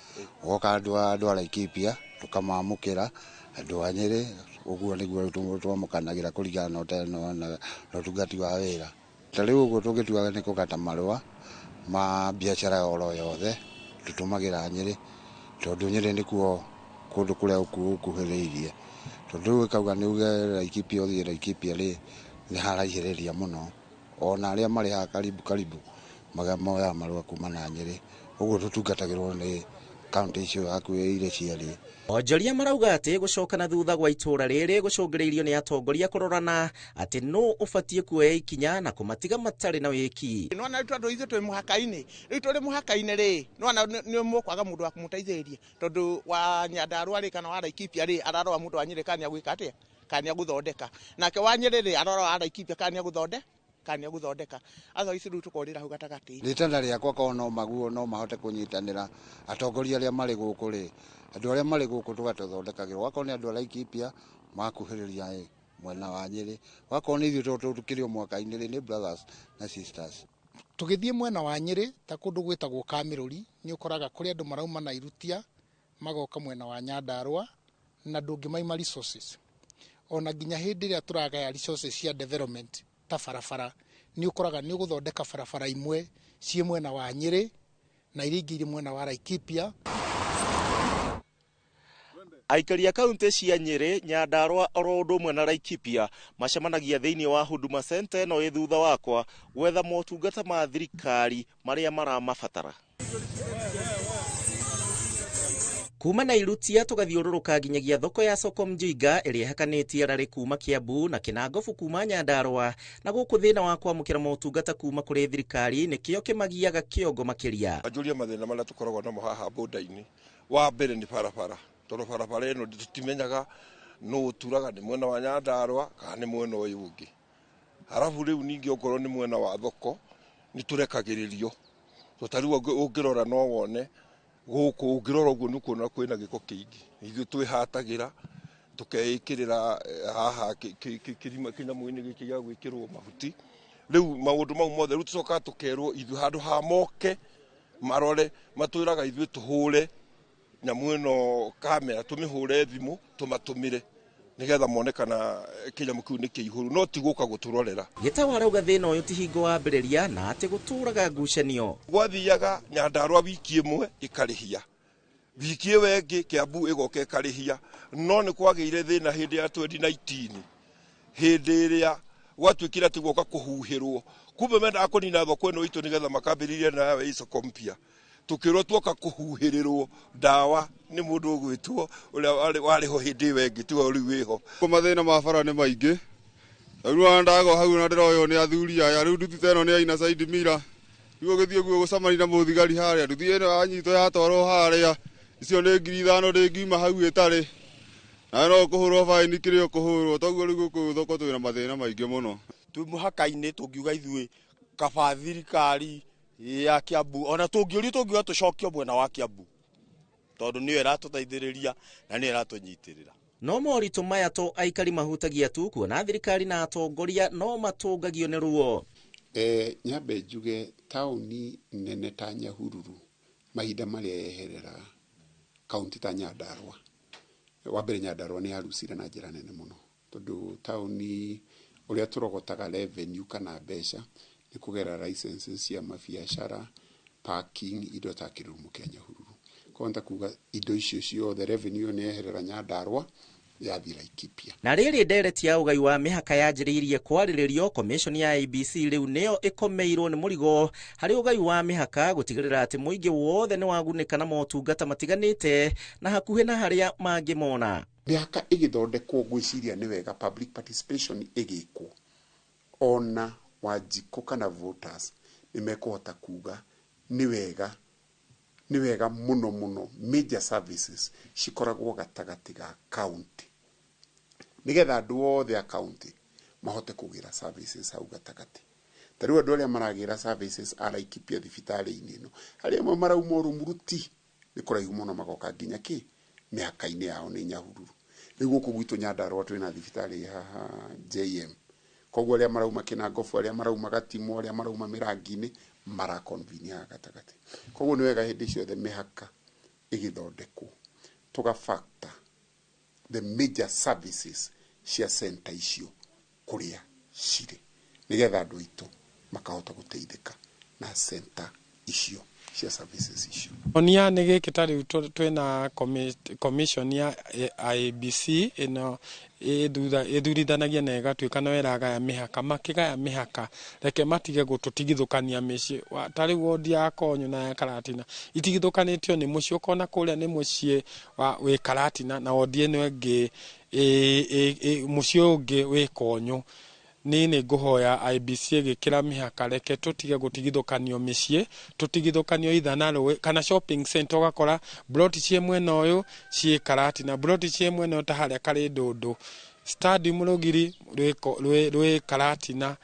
Speaker 6: goka andũ a Laikipia tũkamamũkĩra, andũ a Nyĩrĩ ũguo nĩguo twamũkanagĩra kũringana na ũtungati wa wĩra. Ta rĩu ũguo tũngĩtuaga nĩ kũgata marũa ma biacara oro yothe tũtũmagĩra Nyĩrĩ, tondũ Nyĩrĩ nĩkuo kũndũ kũrĩa ũkuhĩrĩirie, tondũ ũkauga nĩ uge Laikipia ũthiĩ Laikipia nĩ haraihĩrĩria mũno, ona arĩa marĩ haha karibu moya marũa kuma na Nyĩrĩ, ũguo tũtungatagĩrwo nĩ kaunti icio hakuhĩ irĩ ciarĩ.
Speaker 24: Onjoria marauga atĩ gũcoka na thutha gwa itũũra rĩrĩ gũcũngĩrĩirio nĩ atongoria kũrorana atĩ nũ ũbatiĩ kuoya ikinya na kũmatiga matarĩ na wĩki.
Speaker 23: Nona tondũ ithuĩ twĩ mũhaka-inĩ, rĩu tũrĩ mũhaka-inĩ rĩ, nona nĩ mũkwaga mũndũ wa kũmũteithĩrĩria, tondũ wa Nyandarua rĩ kana wa Laikipia rĩ araroa mũndũ wa Nyĩrĩ kana gwĩka atĩa kana gũthondeka, nake wa Nyĩrĩ rĩ araroa wa Laikipia kana gũthondeka. Atho ici rĩu tũkorĩra hau gatagatĩ.
Speaker 6: Rĩtana rĩakwa korwo no maguo no mahote kũnyitanĩra atongoria arĩa marĩ gũkũ rĩ, andũ arĩa marĩ gũkũ tũgatũthondekagĩrwo, wakorwo nĩ andũ a Laikipia makuhĩrĩria mwena wa Nyĩrĩ, wakorwo nĩ ithuĩ tũkĩrĩ mwaka-inĩ rĩ nĩ brothers na sisters.
Speaker 7: Tũgĩthiĩ mwena wa Nyĩrĩ ta kũndũ gwĩtagwo Kamĩrũri, nĩ ũkoraga kũrĩ andũ marauma Nairutia magoka mwena wa Nyandarua na ndũngĩmaima resources, ona nginya hĩndĩ ĩrĩa tũragaya resources cia development ta barabara, nĩ ũkoraga nĩ ũgũthondeka barabara imwe ciĩ mwena wa Nyĩrĩ na iria ingĩ irĩ mwena wa Laikipia.
Speaker 24: Aikari a kaunti cia Nyĩrĩ, Nyandarua oro ũndũ ũmwe na Laikipia macemanagia thĩinĩ wa Huduma Center ĩno ĩ thutha wakwa gwetha motungata ma thirikari marĩa maramabatara. Kuma Nairutia tũgathiũrũrũka nginyagia thoko ya Soko Mjinga ĩrĩa ĩhakanĩtie Rarĩ kuma Kiambu na Kinangofu kuma Nyandarua, na gũkũ thĩna wa kwamũkĩra motungata kuma kũrĩ thirikari nĩkĩo kĩmagiaga kĩongo makĩria.
Speaker 25: Anjũria mathĩna marĩa tũkoragwo namo haha boda-inĩ, wa mbere nĩ barabara, tondũ barabara ĩno tũtimenyaga nũ ũturaga nĩ mwena wa Nyandarua kana nĩ mwena ũyũ ũngĩ. Halafu rĩu ningĩ okorwo nĩ mwena wa thoko nĩ tũrekagĩrĩrio, tũtarĩu ũngĩrora no wone gũkũ ũngĩrora ũguo nĩ kuona kwĩna gĩko kĩingĩ, ithuĩ twĩhatagĩra tũkeĩkĩrĩra haha kĩnyamũ-inĩ gĩkĩ gĩa gwĩkĩrwo mahuti. Rĩu maũndũ mau mothe rĩu tũcokaga tũkerwo ithuĩ handũ ha moke marore matwĩraga ithuĩ tũhũre nyamu ĩno kamera tũmĩhũre thimũ tũmatũmire nigetha monekana kinyamu kiu nĩ kĩihũru no ti gũka gũtũrorera.
Speaker 24: Gĩtaũ arauga thĩna ũyũ ti hingo wambĩrĩria na atĩ gũtũraga ngucanio.
Speaker 25: Gwathiaga Nyandarua wiki ĩmwe ĩkarĩhia, wiki ĩyo ĩngĩ Kiambu ĩgoka ĩkarĩhia, no nĩ kwagĩire thĩna hĩndĩ ya 2019 hĩndĩ ĩrĩa gwatuĩkire atĩ gũka kũhuhĩrwo, kumbe mendaga kũnina thoko ĩno itũ nĩgetha makambĩrĩrie nayo icoko mpya, tukĩrwo tuoka kũhuhĩrĩrwo ndawa nĩ mũndũ ũgwĩtwo ũrĩa warĩho hĩndĩ ĩyo ĩngĩ tiga rĩu wĩho.
Speaker 8: Mathĩna ma bara nĩ maingĩ, rĩu ndago hau na ndĩroywo nĩ athuri aya, rĩu nduti ĩno nĩ aina side mirror, rĩu gĩthiĩ guo gũcamania na mũthigari harĩa, nduti ĩno anyitwo yatwarwo harĩa, icio nĩ 5,000 ndĩngiuma hau ĩtarĩ, na no kũhũrwo faini kĩrĩa kũhũrwo, toguo rĩu gũkũ thoko twĩna mathĩna maingĩ mũno.
Speaker 23: Twĩ mũhaka-inĩ tũngiuga ithuĩ kaba thirikari ya Kiambu ona tũngĩũrio tũngiuga tũcokio mwena wa Kiambu tondũ nĩyo ĩratũteithĩrĩria na nĩyo ĩratũnyitĩrĩra.
Speaker 24: No moritũ maya to aikari mahutagia tu kuona thirikari na atongoria no matũngagio nĩ ruo.
Speaker 9: Nyambe njuge taũni nene ta Nyahururu mahinda marĩa yeherera kaunti ta Nyandarua, wambere Nyandarua nĩ yarucire na njĩra nene mũno tondũ taũni ũrĩa tũrogotaga revenue kana mbeca nĩ kũgera licenses cia mabiacara, parking, indo ta kĩrumu kĩa Nyahururu. Kwenda kuga indo icio ciothe revenue nĩ yeherera Nyandarua yathira Laikipia.
Speaker 24: Na rĩrĩ ndereti ya ũgai wa mĩhaka yanjĩrĩirie kwarĩrĩrio, commission ya IEBC rĩu nĩyo ĩkomeirwo nĩ mũrigo harĩ ũgai wa mĩhaka gũtigĩrĩra atĩ mũingĩ wothe nĩ wagunĩka na motungata matiganĩte na hakuhĩ na harĩa mangĩmona.
Speaker 9: Mĩhaka ĩgĩthondekwo gwĩciria nĩ wega public participation ĩgĩkwo, ona Wanjikũ kana voters nimekũhota kuga ni wega muno major services cikoragwo gatagati ga county nigetha andũ othe a county mahote kũgĩra services hau gatagati. Tarĩu andũ arĩa maragĩra services a Laikipia thibitarĩ-inĩ ĩno arĩa amwe marauma Rumuruti nĩ kũraihu mũno magoka nginya mĩhaka-inĩ yao nĩ Nyahururu. Rĩu gũkũ gwitũ Nyandarua twĩna thibitarĩ haha JM, koguo arĩa marauma Kinangofu, arĩa marauma Gatimo, arĩa marauma Mĩrangi-inĩ marakonvini gatagati. Koguo nĩ wega hĩndĩ ciothe mĩhaka ĩgĩthondekwo tũgafactor the major services cia center icio kũrĩa cirĩ nigetha andũ aitũ makahota gũteithĩka na center icio cia services icio.
Speaker 5: Onia nĩ gĩkĩ tarĩu twĩna commission ya IEBC ĩno ĩthurithanagia na ĩgatuĩka no ĩragaya mĩhaka, makĩgaya mĩhaka reke matige gũtũtigithũkania mĩciĩ. Tarĩu wodi ya Konyo na ya Karatina itigithũkanĩtio nĩ mũciĩ, ũkona kũrĩa nĩ mũciĩ wĩ Karatina na wodi ĩno ĩngĩ mũciĩ ũngĩ wĩ Konyo. Nĩ ngũhoya IEBC ĩgĩkĩra mĩhaka reke tũtige gũtigithũkanio mĩciĩ, tũtigithũkanio ithana rũĩ kana shopping center, ũgakora bloti cie mwena ũyũ ciĩ Karatina, bloti cie mwena ũyũ ta harĩa karĩ Ndũndũ, stadium Rũgiri rwĩ Karatina.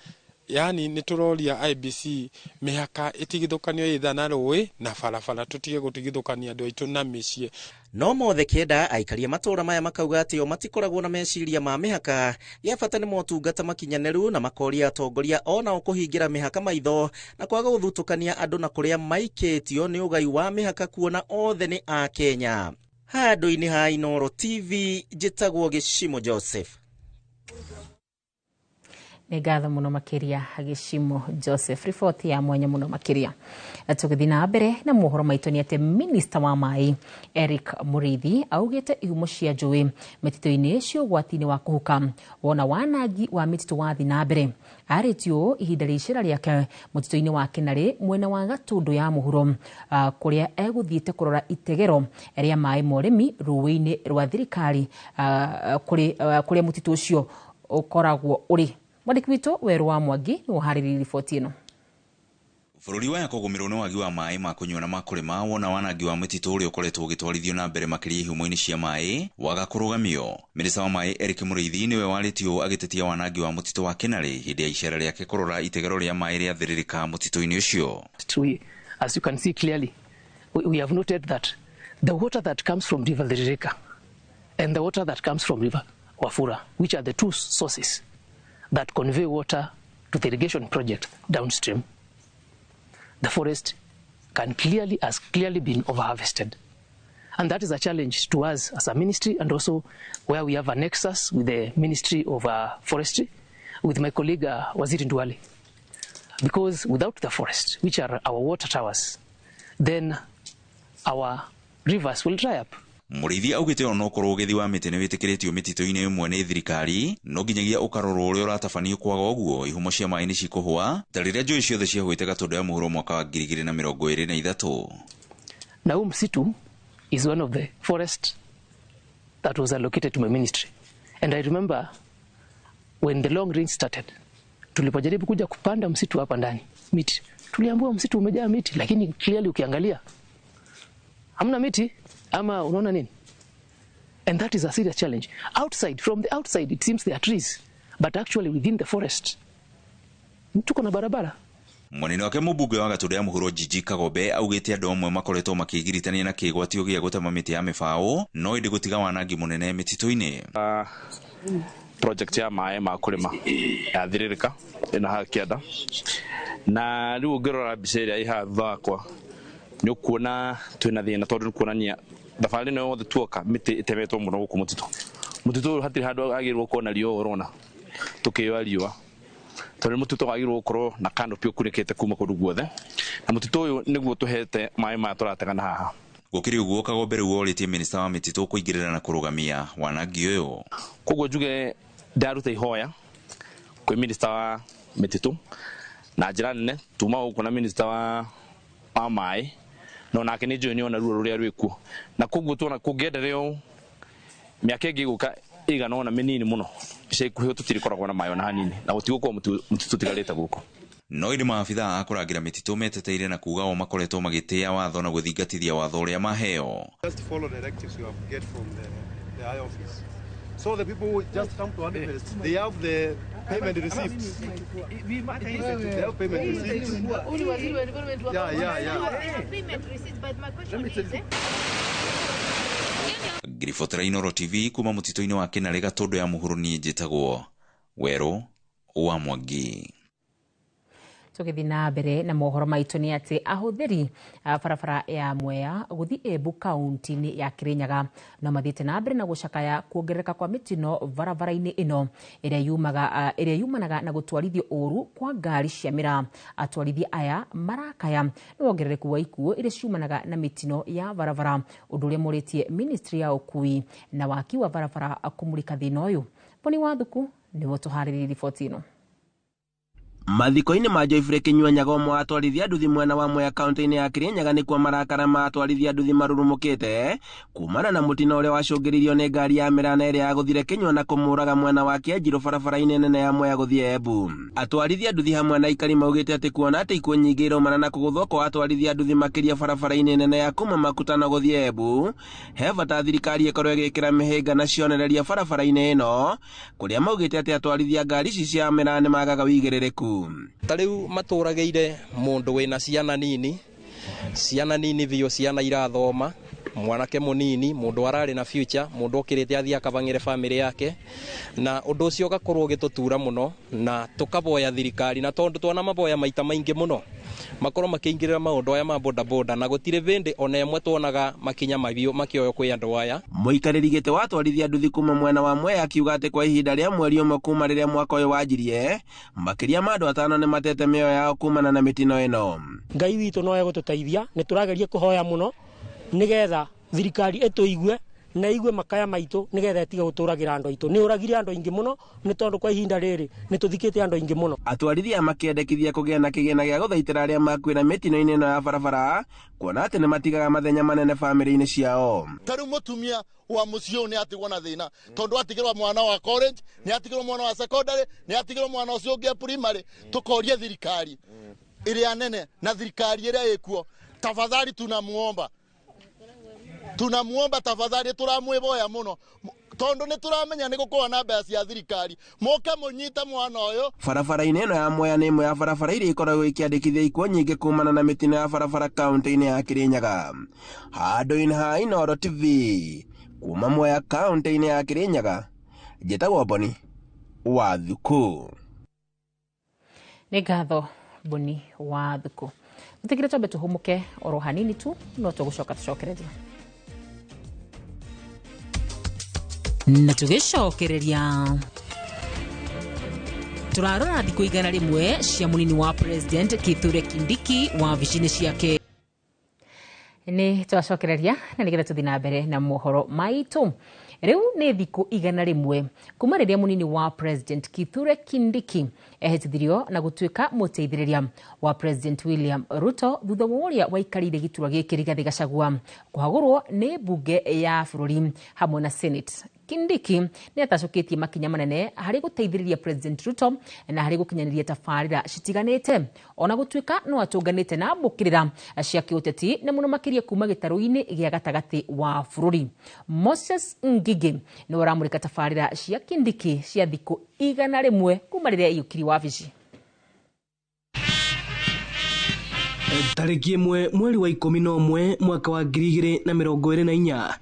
Speaker 5: Yani nĩ tũroria IEBC mĩhaka ĩtigithũkanio ithana rũĩ na barabara, tũtige gũtigithũkania andũ aitũ na mĩciĩ.
Speaker 24: No mothe kenda aikaria matũra maya makauga atĩ o matikoragwo na meciria ma mĩhaka, gĩa bata nĩ motungata makinyanĩru na makoria atongoria onao kũhingĩra mĩhaka maitho na kwaga gũthutũkania andũ na kũrĩa maikĩtio nĩ ũgai wa mĩhaka kuona othe nĩ a Kenya. Handũ-inĩ ha Inooro TV, njĩtagwo Gĩcimo Joseph.
Speaker 1: Nĩ ngatho mũno makĩria Gĩcimo Joseph, riboti ya mwanya mũno makĩria. Tũgĩthiĩ na mbere na mohoro maitũ nĩ atĩ Minister wa Maĩ Eric Mũrĩithi augĩte ihumo cia njũĩ mĩtitũ-inĩ cio ũgwati-inĩ wa kũhuka wona wanangi wa mĩtitũ wathi na mbere. Arĩtio ihinda rĩa icera rĩake mũtitũ-inĩ wa Kĩnarĩ mwena wa Gatũndũ ya mũhuro, kũrĩa egũthiĩte kũrora itegero rĩa maĩ ma ũrĩmi rũĩ-inĩ rwa thirikari kũrĩa mũtitũ ũcio ũkoragwo ũrĩ. Mwandĩki witũ Werũ wa Mwangi nĩ ũharĩrĩirie riboti ĩno.
Speaker 10: Bũrũri wa kũgũmĩrwo nĩ wagi wa maĩ ma kũnyua na ma kũrĩma wona wanangi wa mĩtitũ ũrĩa ũkoretwo ũgĩtwarithio na mbere makĩria ihumo-inĩ cia maĩ waga kũrũgamio. Minista wa maĩ Eric Mũrĩithi nĩwe warĩtio agĩtetia wanangi wa mũtitũ wa Kĩnarĩ hĩndĩ ya icera rĩake kũrora itegero rĩa maĩ rĩa thĩrĩrĩka mũtitũ-inĩ ũcio.
Speaker 13: As you can see clearly, we have noted that the water that comes from River Thĩrĩrĩka and the water that comes from River Wafura, which are the two sources that convey water to the irrigation project downstream, the forest has clearly been overharvested. And that is a challenge to us as a ministry, and also where we have a nexus with the Ministry of Forestry, with my colleague Waziri Nduale. Because without the forest, which are our water towers, then our rivers will dry up.
Speaker 10: Murithi augite ono korwo gethi wa miti ni witikiritio mitito-ini imwe ni thirikari no nginyagia ukarorwo uria uratabanio kwaga oguo ihumo cia mai ni cikuhwa ta riria njui ciothe ciahwite gatondo ya muhuro mwaka wa 2023.
Speaker 13: Na msitu is one of the forest that was allocated to my ministry, and I remember when the long range started, tulipojaribu kuja kupanda msitu hapa ndani miti, tuliambiwa msitu umejaa miti, lakini clearly ukiangalia hamna miti ama unaona nini? And that is a serious challenge. Outside, from the outside, it seems there are trees, but actually within the forest tuko na barabara.
Speaker 10: Munene wake mubunge wa gatondo ya muhuro Jiji Kagombe augite andu amwe makoretwo makigiritania na kigwatio gia gutema miti ya mifao no indi gutiga wanangi munene mitito-ini.
Speaker 11: Project ya mai ma kulima ya thiririka ina hakiada na riu ngirora biceria iha thakwa ni ukuona twina thina tondu kuonania thabari no yothe tuoka miti itemetwo muno guku mutitu hatiri handu agirwo kuona rio urona tukiyo riwa tondu mutitu agirwo gukorwo na canopy ukunikite kuma kundu guothe na mutitu uyu niguo tuhete mai ma turategana haha.
Speaker 10: Gukiri uguo Kagombe riu oritie minister wa mititu kuingirira na kurugamia wanangi uyu.
Speaker 11: Koguo njuge ndaruta ihoya kwi minister wa mititu na njira nene tuma uko na minister wa mai no nake ni njui ni ona ruo ruria rwikuo na koguo tuona kungendereo miaka ingi guka igana ona minini muno icekuhio tutirikoragwo na mayo na hanini na gutigukwo mutitu tigarite guko.
Speaker 10: No indi maabitha akuragira mititu meteteire na kuga o makoretwo magitia watho na guthingatithia watho uria maheo.
Speaker 21: Just follow directives you get from the high office. So the people who just come to harvest, they have the payment receipts. They have payment receipts. Yeah.
Speaker 12: Payment receipts, but my question is,
Speaker 10: Ngiribotera Inooro TV kuma mutito-ini wa Kinare gatondo ya muhuro ni njitagwo Weru wa Mwangi.
Speaker 1: Tugithi na mbere na mohoro maitu ni ati ahuthiri barabara ya Mwea guthi Embu kaunti-ini ya Kirinyaga no mathite na mbere na gucakaya kuongerereka kwa mitino barabara-ini ino iria yumanaga na gutwarithio uru kwa ngari cia mira. Atwarithia aya marakaya ni wongerereku wa ikuo iria ciumanaga na mitino ya barabara, undu uria muritie ministry ya ukui na waki wa barabara kumulika thina uyu. Poni Wathuku niwe tuhariririe riboti ino.
Speaker 16: Mathiko-ini ma Joyfrey Kinyuanyaga omwe atwarithia nduthi mwena wa Mwea kaunti-ini ya Kirinyaga nikuo marakara ma atwarithia nduthi marurumukite kumana na mutino uria wacungiririo ni ngari ya mirana iria yaguthire Kinyua na kumuraga mwena wa Kienjiru barabara-ini nene ya Mwea guthii Embu. Atwarithia nduthi hamwe na aikari maugite ati kuona ati ikuo nyingi iraumana na kuguthwo kwa atwarithia nduthi makiria barabara-ini nene ya kuma Makutano guthii Embu, he bata thirikari ikorwo igikira mihinga na cionereria barabara-ini ino kuria maugite ati atwarithia ngari ici cia mirana magaga wigiririku.
Speaker 14: Tariu maturageire mundu wina ciana nini biyo ciana irathoma mwanake munini mundu arari na future mundu okirite athia akabangire family yake na undu ucio gakorwo gitutura muno na tukaboya thirikari na tondu twana maboya maita maingi muno makorwo makiingirira maundu aya ma boda na gutire vindi ona emwe tuonaga makinya mabio makioyo kwi andu aya.
Speaker 16: Muikariri gite wa atwarithia nduthi kuma mwena wa Mwea akiuga ati kwa ihinda ria mweri umwe kuma riria mwaka uyu wanjirie makiria ma andu atano ni matete mioyo yao kumana na mitino ino.
Speaker 15: Ngai witu no egututeithia ni turageria kuhoya muno nigetha thirikari etuigue na igwe makaya maitu nigetha tiga guturagira andu aitu ni uragire andu ingi muno ni tondu kwa ihinda riri ni tuthikite andu ingi muno.
Speaker 16: Atwarithia makiendekithia kugia na kigena gia guthaitira aria makwira mitino-ini ino ya barabara kuona ati ni matigaga mathenya manene family-ini ciao.
Speaker 18: Tariu mutumia wa mucio ni atigwo na thina tondu atigirwa mwana wa college ni atigirwa mwana wa secondary ni atigirwa mwana ucio ungi primary. Tukoria thirikari iria nene na thirikari iria ikuo tafadhali tunamuomba tafadhali turamwiboya muno tondu ni turamenya ni gukorwa na mbeca cia thirikari moke munyite mwana uyu.
Speaker 16: Barabara-ini ino ya Mwea ni imwe ya barabara iria ikoragwo ikiandikithia ikuo nyingi kumana na mitino ya barabara kaunti-ini ya Kirinyaga. Handu-ini ha Inooro TV kuma Mwea kaunti-ini ya Kirinyaga njitagwo Boni Wathuku.
Speaker 1: Ni ngatho Boni Wathuku. Mutikire twambe tuhumuke oro hanini tu no tugucoka tucokereria. na tugicokereria turarora thikũ igana rĩmwe cia mũnini wa president Kithure Kindiki wa vicini ciake. Nĩ twacokereria na nĩgetha tũthiĩ na mbere na mohoro maitũ. Rĩu nĩ thikũ igana rĩmwe kuma rĩrĩa mũnini wa president Kithure Kindiki ehĩtithirio na gũtuĩka mũteithĩrĩria wa president William Ruto thutha wa ũrĩa waikarire gĩturwa gĩkĩ Rigathi Gachagua kũhagũrwo nĩ mbunge ya bũrũri hamwe na Senate. Kindiki nĩ atacũkĩtie makinya manene harĩ gũteithĩrĩria president Ruto na harĩ gũkinyanĩria tabarĩra citiganĩte, ona gũtuĩka no atũnganĩte na mbũkĩrĩra cia kĩũteti na mũno makĩria kuma gĩtarũ-inĩ gĩa gatagatĩ wa bũrũri. Moses Ngigi nĩ aramũrĩka tabarĩra cia Kindiki cia thikũ igana rĩmwe kuma rĩrĩa aiyũkire wabici.
Speaker 16: Tarĩki 1 mweri wa 11 mwaka wa 2024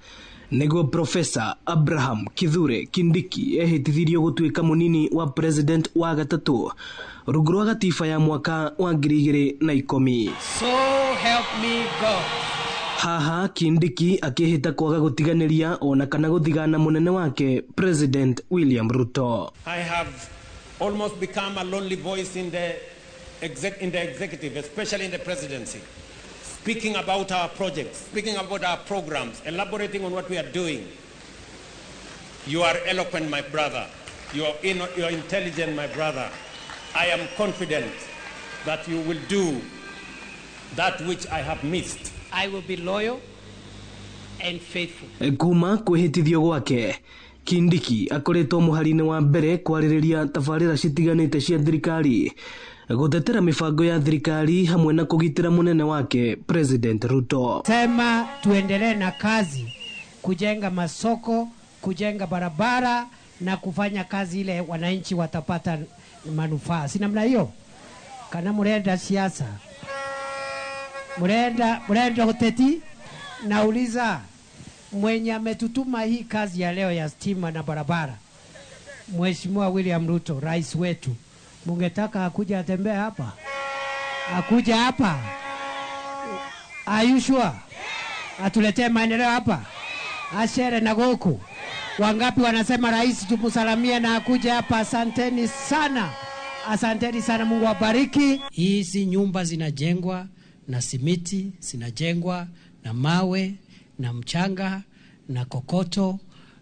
Speaker 16: nĩguo Profesa Abraham Kithure Kindiki ehĩtithirio gũtuĩka mũnini wa president wa gatatũ rungu rwa gatiba ya mwaka wa 2010.
Speaker 2: So help me God.
Speaker 16: Haha Kindiki akĩhĩta kwaga gũtiganĩria ona kana gũthigana mũnene wake President William Ruto.
Speaker 2: I have almost become a lonely voice in the executive, especially in the presidency, speaking about our projects, speaking about our programs, elaborating on what we are doing. You are eloquent, my brother. You are intelligent, my brother. I am confident that you will do that which I have missed. I will be loyal and faithful.
Speaker 16: Kuma kwĩhĩtithio gwake, Kindiki akoretwo mũhari-inĩ wa mbere kwarĩrĩria tabarĩra citiganĩte cia thirikari, gũtetera mifango ya thirikari hamwe na kũgitĩra mũnene wake President Ruto.
Speaker 2: Sema tuendelee na kazi, kujenga masoko, kujenga barabara na kufanya kazi ile wananchi watapata manufaa. Si namna hiyo? Kana murenda siasa, murenda hoteti. Nauliza, mwenye ametutuma hii kazi ya leo ya stima na barabara, Mheshimiwa William Ruto, rais wetu, mungetaka akuja atembee hapa? Akuja hapa? Are you sure? Atuletee maendeleo hapa? Ashere na goku. Wangapi wanasema rais tumusalamie na akuja hapa? Asanteni sana. Asanteni sana, Mungu awabariki. Hizi nyumba zinajengwa na simiti, zinajengwa na mawe, na mchanga, na kokoto,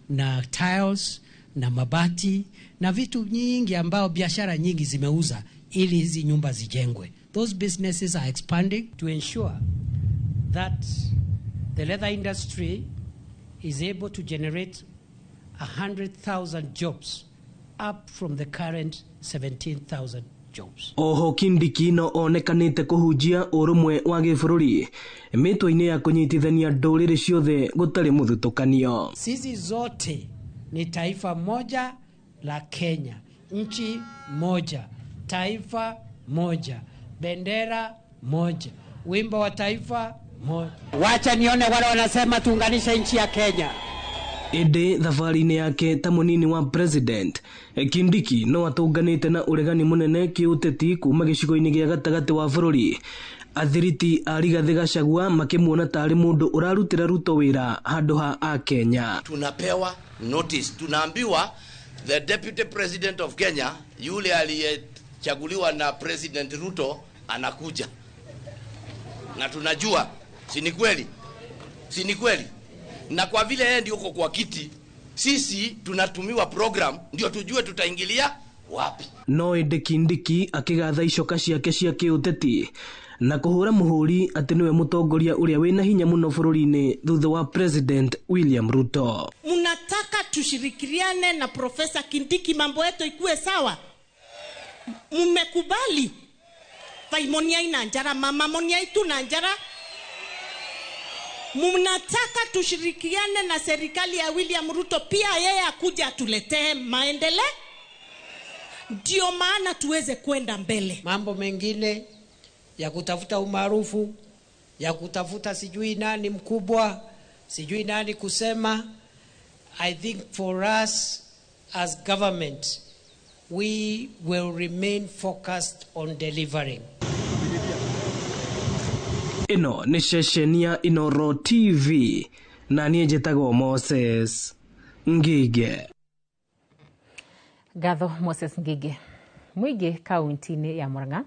Speaker 2: na tiles, na mabati, na vitu nyingi ambao biashara nyingi zimeuza ili hizi nyumba zijengwe. Those businesses are expanding to ensure that the leather industry is able to generate 100,000 jobs up from the current 17,000 jobs.
Speaker 16: Oho Kindiki no onekanĩte kũhunjia ũrũmwe wa gĩbũrũri mĩtwe-inĩ ya kũnyitithania ndũrĩrĩ ciothe gũtarĩ mũthutũkanio.
Speaker 2: Sisi zote ni taifa moja la Kenya, nchi moja, taifa moja, bendera moja, wimbo wa taifa moja. Wacha nione wale wanasema tuunganishe nchi ya Kenya.
Speaker 16: Ende thabarĩ-inĩ yake ta mũnini wa president, Kindiki no atũnganĩte na ũregani mũnene kĩũteti kuma gĩcigo-inĩ gĩa gatagatĩ wa bũrũri. Athiriti a Rigathi Gachagua makĩmuona tarĩ mũndũ ũrarutĩra Ruto wĩra handũ ha Kenya.
Speaker 17: Tunapewa notice, tunaambiwa the deputy president of Kenya, yule aliyechaguliwa na President Ruto, anakuja. Na tunajua si ni kweli? Si ni kweli? Na kwa vile yeye ndio uko kwa kiti, sisi tunatumiwa program ndio tujue tutaingilia wapi.
Speaker 16: No ende Kindiki akigatha icoka ciake cia kĩũteti na kũhũra mũhũri atĩ nĩwe mũtongoria ũrĩa wĩna hinya mũno bũrũri-inĩ thutha wa President William Ruto.
Speaker 19: Munataka tushirikiane na Profesa Kindiki mambo yetu ikuwe sawa? Mmekubali? Faimonia ina njara, mama monia itu na njara. Mnataka tushirikiane na serikali ya William Ruto pia yeye akuja atuletee maendeleo? Ndio maana tuweze kwenda mbele.
Speaker 2: Mambo mengine ya kutafuta umaarufu, ya kutafuta sijui nani mkubwa, sijui nani kusema. I think for us as government, we will remain focused on delivering.
Speaker 16: Ino ni ceceni ya Inoro TV na niĩ njĩtagwo Moses Ngige.
Speaker 1: Gatho Moses Ngige. Muigi kaunti-inĩ ya Murang'a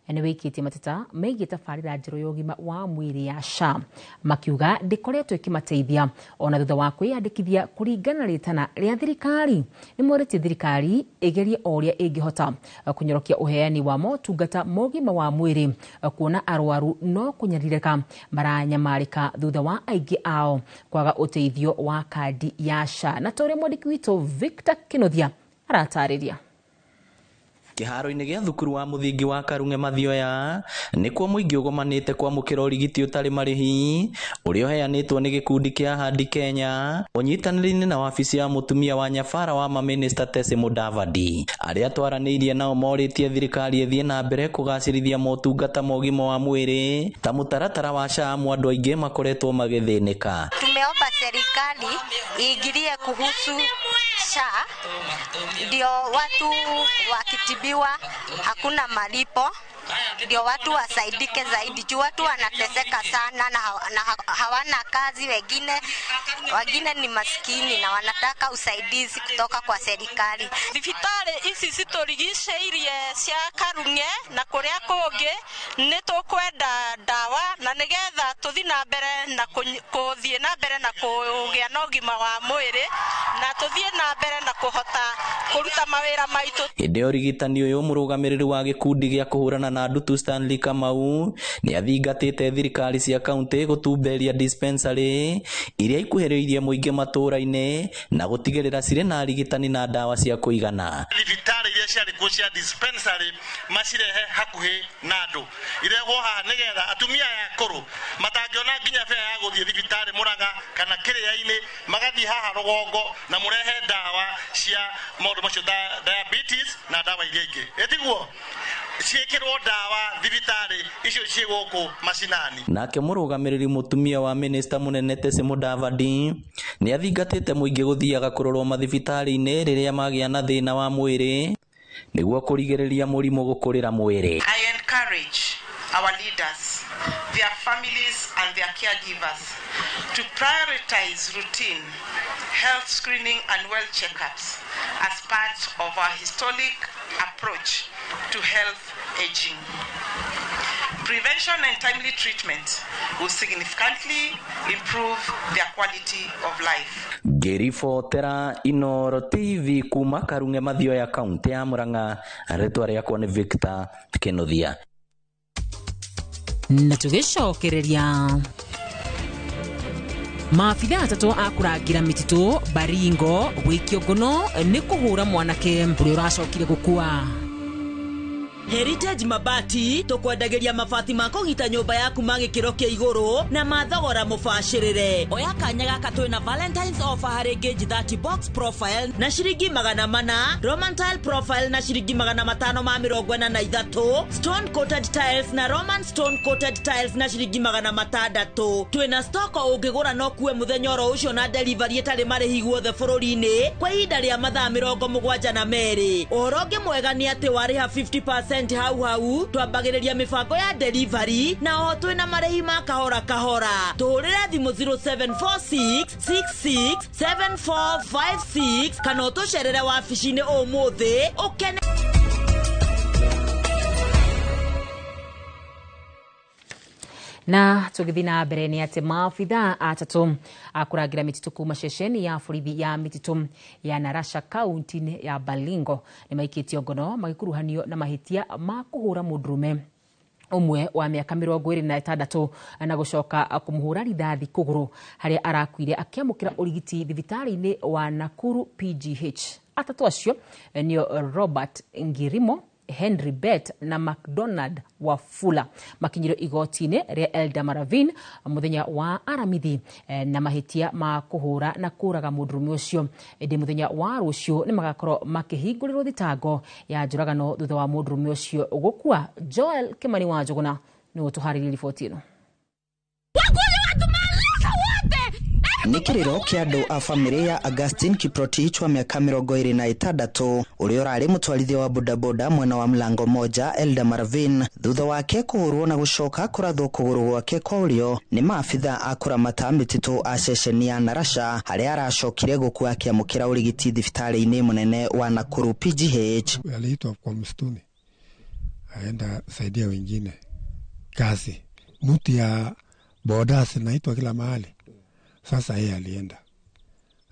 Speaker 1: nĩ wĩkĩtie mateta megiĩ tabarĩra njerũ ya ũgima wa mwĩrĩ ya SHA, makiuga ndĩkoretwo ĩkĩmateithia ona thutha wa kwĩyandĩkithia kũringana na rĩtana rĩa thirikari. Nĩ morĩtie thirikari ĩgerie o ũrĩa ĩngĩhota kũnyorokia ũheani wa motungata ma ũgima wa mwĩrĩ, kuona arwaru no kũnyarirĩka maranyamarĩka thutha wa aingĩ ao kwaga ũteithio wa kandi ya SHA. Na tũrĩa mwandĩki witũ Victor Kĩnuthia aratarĩria.
Speaker 3: Kĩharo-inĩ gĩa thukuru wa mũthingi wa Karunge Mathioya nĩkuo mũingĩ ũgomanĩte kwamũkĩra ũrigiti ũtarĩ marĩhi ũrĩa ũheanĩtwo nĩ gĩkundi kĩa Hadi Kenya ũnyitanĩri-inĩ na wabici ya mũtumia wa nyabara wa mamĩnĩsta Tese Mudavadi. Arĩa twaranĩirie nao morĩtie thirikari ĩthiĩ na mbere kũgacĩrithia motungata ma ũgima wa mwĩrĩ ta mũtaratara wa SHA amwe andũ aingĩ makoretwo magĩthĩnĩka.
Speaker 4: Tumeomba serikali iingilie kuhusu SHA ndio watu wakitibiwa hakuna malipo, ndio watu wasaidike zaidi juu watu wanateseka sana na hawana kazi, wengine ni maskini na wanataka usaidizi kutoka kwa serikali.
Speaker 6: Thibitari ici citurigicĩirie cia Karunge na kuria kungi nitukwenda dawa na nigetha tuthi na mbere na kuthie na mbere na kugia na ũgima wa mwĩrĩ na tuthie na mbere na kuhota kuruta mawĩra maitũ.
Speaker 3: Hĩndĩ ya ũrigitani ũyũ mũrũgamĩrĩri wa gĩkundi gĩa kũhũrana na ndutu Stanley Kamau nĩ athingatĩte thirikari cia kaunti gũtumberia dispensary iria ikuhĩrĩirie mũingĩ matũũra-inĩ na gũtigĩrĩra cirĩ na arigitani na dawa cia kũigana.
Speaker 20: Thibitari iria ciarĩ kuo cia dispensary macirehe hakuhĩ na andũ irehwo haha nĩgetha atumia akũrũ matangĩona nginya bĩa ya gũthiĩ thibitari Murang'a kana Kĩrĩa-inĩ magathiĩ haha rũgongo na mũrehe dawa cia maũndũ macio diabetes na dawa iria ingĩ. Etiguo ciĩkĩrwo dawa thibitari icio ciĩ gũkũ macinani.
Speaker 3: Nake mũrũgamĩrĩri mũtumia wa minista mũnene Tese Mudavadi nĩ athingatĩte mũingĩ gũthiaga kũrorwo mathibitarĩ-inĩ rĩrĩa magĩa na thĩna wa mwĩrĩ nĩguo kũrigĩrĩria mũrimũ gũkũrĩra mwĩrĩ.
Speaker 22: I encourage our leaders, their families and their caregivers to prioritize routine health screening and well checkups as part of our historic approach to health aging. Prevention and timely treatment will significantly improve their quality of life.
Speaker 3: Ngĩribotera Inooro TV kuma Karunge Mathioya kaunti ya Murang'a, rĩtwa rĩakwa nĩ Victor Kĩnuthia.
Speaker 1: Na tũgĩcokereria maabitha atatũ a kũrangĩra mĩtitũ Baringo gwĩkio ngono nĩ kũhũra mwanake ũrĩa ũracokire gũkua.
Speaker 26: Heritage Mabati tukwendageria mabati ma kũgita nyũmba yaku ma gĩkĩro kĩa igũrũ na mathogora mũbacĩrĩre. Oya kanya gaka twĩna Valentine's offer harĩ Gauge 30 box profile na ciringi 400, Roman tile profile na ciringi 543, stone coated tiles na Roman stone coated tiles na ciringi 600. Twĩna stock ũngĩgũra no kuwe mũthenya oro ũcio na delivery ĩtarĩ marĩhi guothe bũrũri-inĩ kwa ihinda rĩa mathaa 72. Ũhoro ũngĩ mwega nĩ atĩ warĩha 50% hau twambagĩrĩria mĩbango ya delivery na oho twĩna marĩhi ma kahora kahora. Tũhũrĩre thimũ 0746667456 kana ũtũcerere wabici-inĩ ũmũthĩ ũkene.
Speaker 1: Na tũgĩthiĩ na mbere nĩ atĩ maabitha atatũ a kũrangĩra mĩtitũ kuma ceceni ya borithi ya mĩtitũ ya Narasha kaunti-inĩ ya Baringo nĩ maikĩtio ngono magĩkuruhanio na mahĩtia ma kũhũra mũndũrũme ũmwe wa mĩaka 26 na gũcoka kũmũhũra rithathi kũgũrũ harĩa arakuire akĩamũkĩra ũrigiti thibitarĩ-inĩ wa Nakuru PGH. Atatũ acio nĩo Robert Ngirimo, Henry Bet na McDonald Wafula makinyiro igoti-inĩ rĩa Elda Maravin mũthenya wa aramithi na mahĩtia ma kũhũra na kũraga mũndũrũme ũcio. Ĩndĩ mũthenya wa rũciũ nĩ magakorwo makĩhingũrĩrwo thitango ya njũragano thutha wa mũndũrũme ũcio gũkua. Joel Kimani wa Njũgũna nĩ ũtũharĩria riboti ĩno.
Speaker 5: Nikiriro kia andu a family ya Augustine Kiprotich wa miaka 26 uria urari mutwarithia wa bodaboda mwena wa Mlango Moja Elda Marvin thutha wake kuhurwo na gucoka kurathwo kuguru gwake kwa urio ni maafitha a kuramata mititu a ceceni ya Narasha haria aracokire gukua akiamukira urigiti thibitari-ini munene wa Nakuru PGH.
Speaker 21: Aliitwa kwa msituni aenda saidia wengine kazi, mtu ya boda sinaitwa kila mahali. Sasa yeye alienda.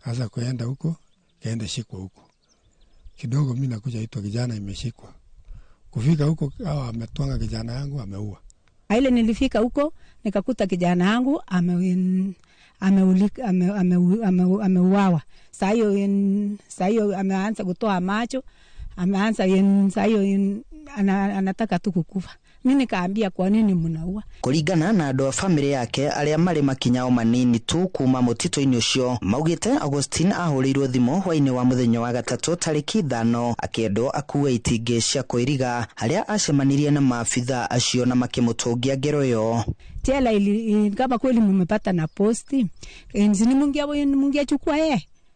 Speaker 21: Sasa kuenda huko, kaenda shikwa huko. Kidogo mimi nakuja itwa kijana imeshikwa. Kufika huko hawa ametwanga kijana yangu ameua.
Speaker 7: Ile nilifika huko nikakuta kijana yangu ameuawa. Sasa hiyo ameanza kutoa macho, ameanza sasa hiyo anataka tu kukufa. Mimi nikaambia kwa nini mnaua?
Speaker 5: Kuringana na andu a family yake aria mari makinyao manini tu kuma mutito-ini ucio maugite Augustine ahurirwo thimo hwaini wa muthenya wa gatatu tariki 5 akiendo akuwe itingi cia kuiriga haria acemanirie na maafitha acio na makimutungia ngero yo.
Speaker 7: Tela ili kama kweli mmepata na posti nzini mungia chukua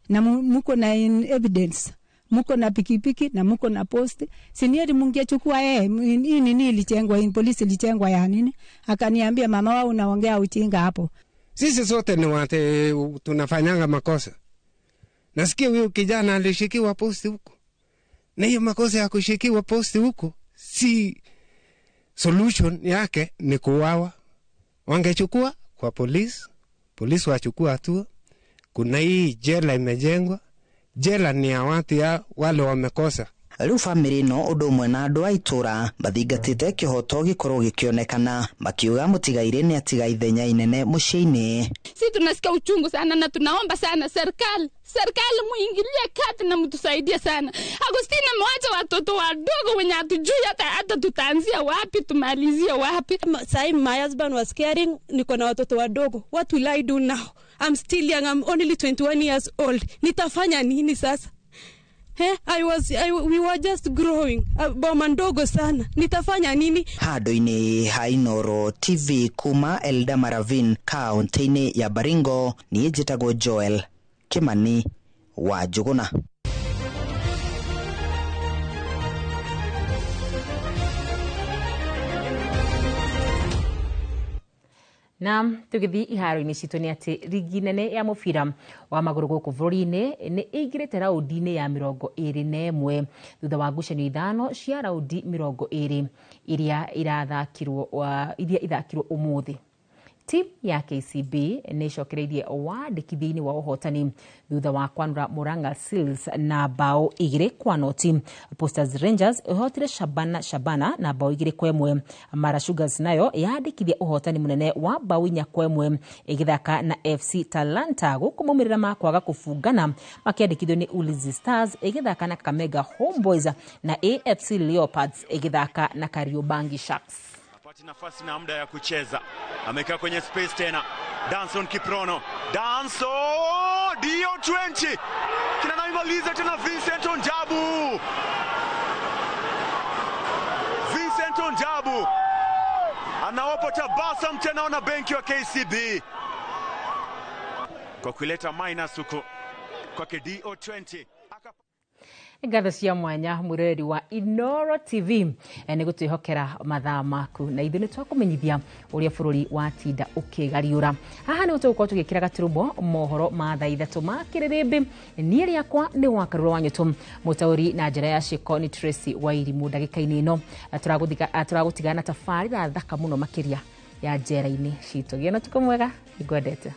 Speaker 7: na muko na evidence, muko na pikipiki na muko na posti, sinieri mungia chukua hii nini ilijengwa, polisi ilijengwa ya nini? Akaniambia mama wao unaongea uchinga hapo.
Speaker 8: Sisi sote ni watu tunafanyanga makosa. Nasikia huyo kijana alishikiwa posti huko. Na hiyo makosa ya kushikiwa posti huko si solution yake ni kuuawa. Wangechukua kwa polisi wachukua hatua. Kuna hii jela imejengwa. Jela ni ya watu ya wale wamekosa.
Speaker 5: Riu family no undu umwe na andu a itura bathingatite kihoto gikorwo gikionekana makiuga mutigaire ni atiga ithenya inene muciini.
Speaker 9: Sisi tunasikia uchungu sana na tunaomba sana serikali muingilie kati na mtusaidie sana. Augustine amewacha watoto wadogo wenye hatujui hata tutaanzia wapi tumalizie wapi.
Speaker 23: Sai my husband was caring, niko na watoto wadogo. What will I do now? I'm still young, I'm only 21 years old. Nitafanya nini sasa? We were just growing. Boma ndogo sana. Nitafanya nini?
Speaker 5: Hado-ini Hainoro TV kuma Elda Maravin kaunti-ini ya Baringo ni njitagwo Joel Kimani wa Njuguna.
Speaker 1: Na tugithi iharo-ini citu ni ati rigi nene ya mubira wa maguru guku bururi-ini ni igirite raundi-ini ya 21 thutha wa ngucanio 5 cia raundi 20 iria irathakirwo umuthi. Team ya KCB ni cokereirie wandikithia-ini wa uhotani thutha wa kwanura Murang'a Seals na bao 2-0. Posters Rangers ihotire Shabana na bao 2-1. Mara Sugars nayo yandikithia uhotani munene wa bao 4-1 igithaka na FC Talanta gukumumirira makwaga kufungana makiandikithio ni Ulinzi Stars igithaka na Kakamega Homeboys na AFC Leopards igithaka na Kariobangi Sharks.
Speaker 25: Pati nafasi na muda ya kucheza. Amekaa kwenye space tena. Danson Kiprono. DO20. Kina naimaliza tena Vincent Onjabu. Anawapa tabasamu tena na benki wa KCB. Kwa kuleta minus huko kwake DO20.
Speaker 1: Ngatho cia mwanya mureri wa Inoro TV ni gutihokera mathaa maku na ithu ni twakumenyithia uria bururi wa tinda ukigariura. Haha ni utugukorwo tugikira gaturumbo mohoro ma thaa 3 ma kiririmbi. Ni riakwa ni wakarura wanyoto mutauri na njira ya ciko ni Tracy Wairimu ndagika-ini ino turagutigana tafarira thaka muno makiria ya njera-ini citu. Giona tuko mwega ngwendete.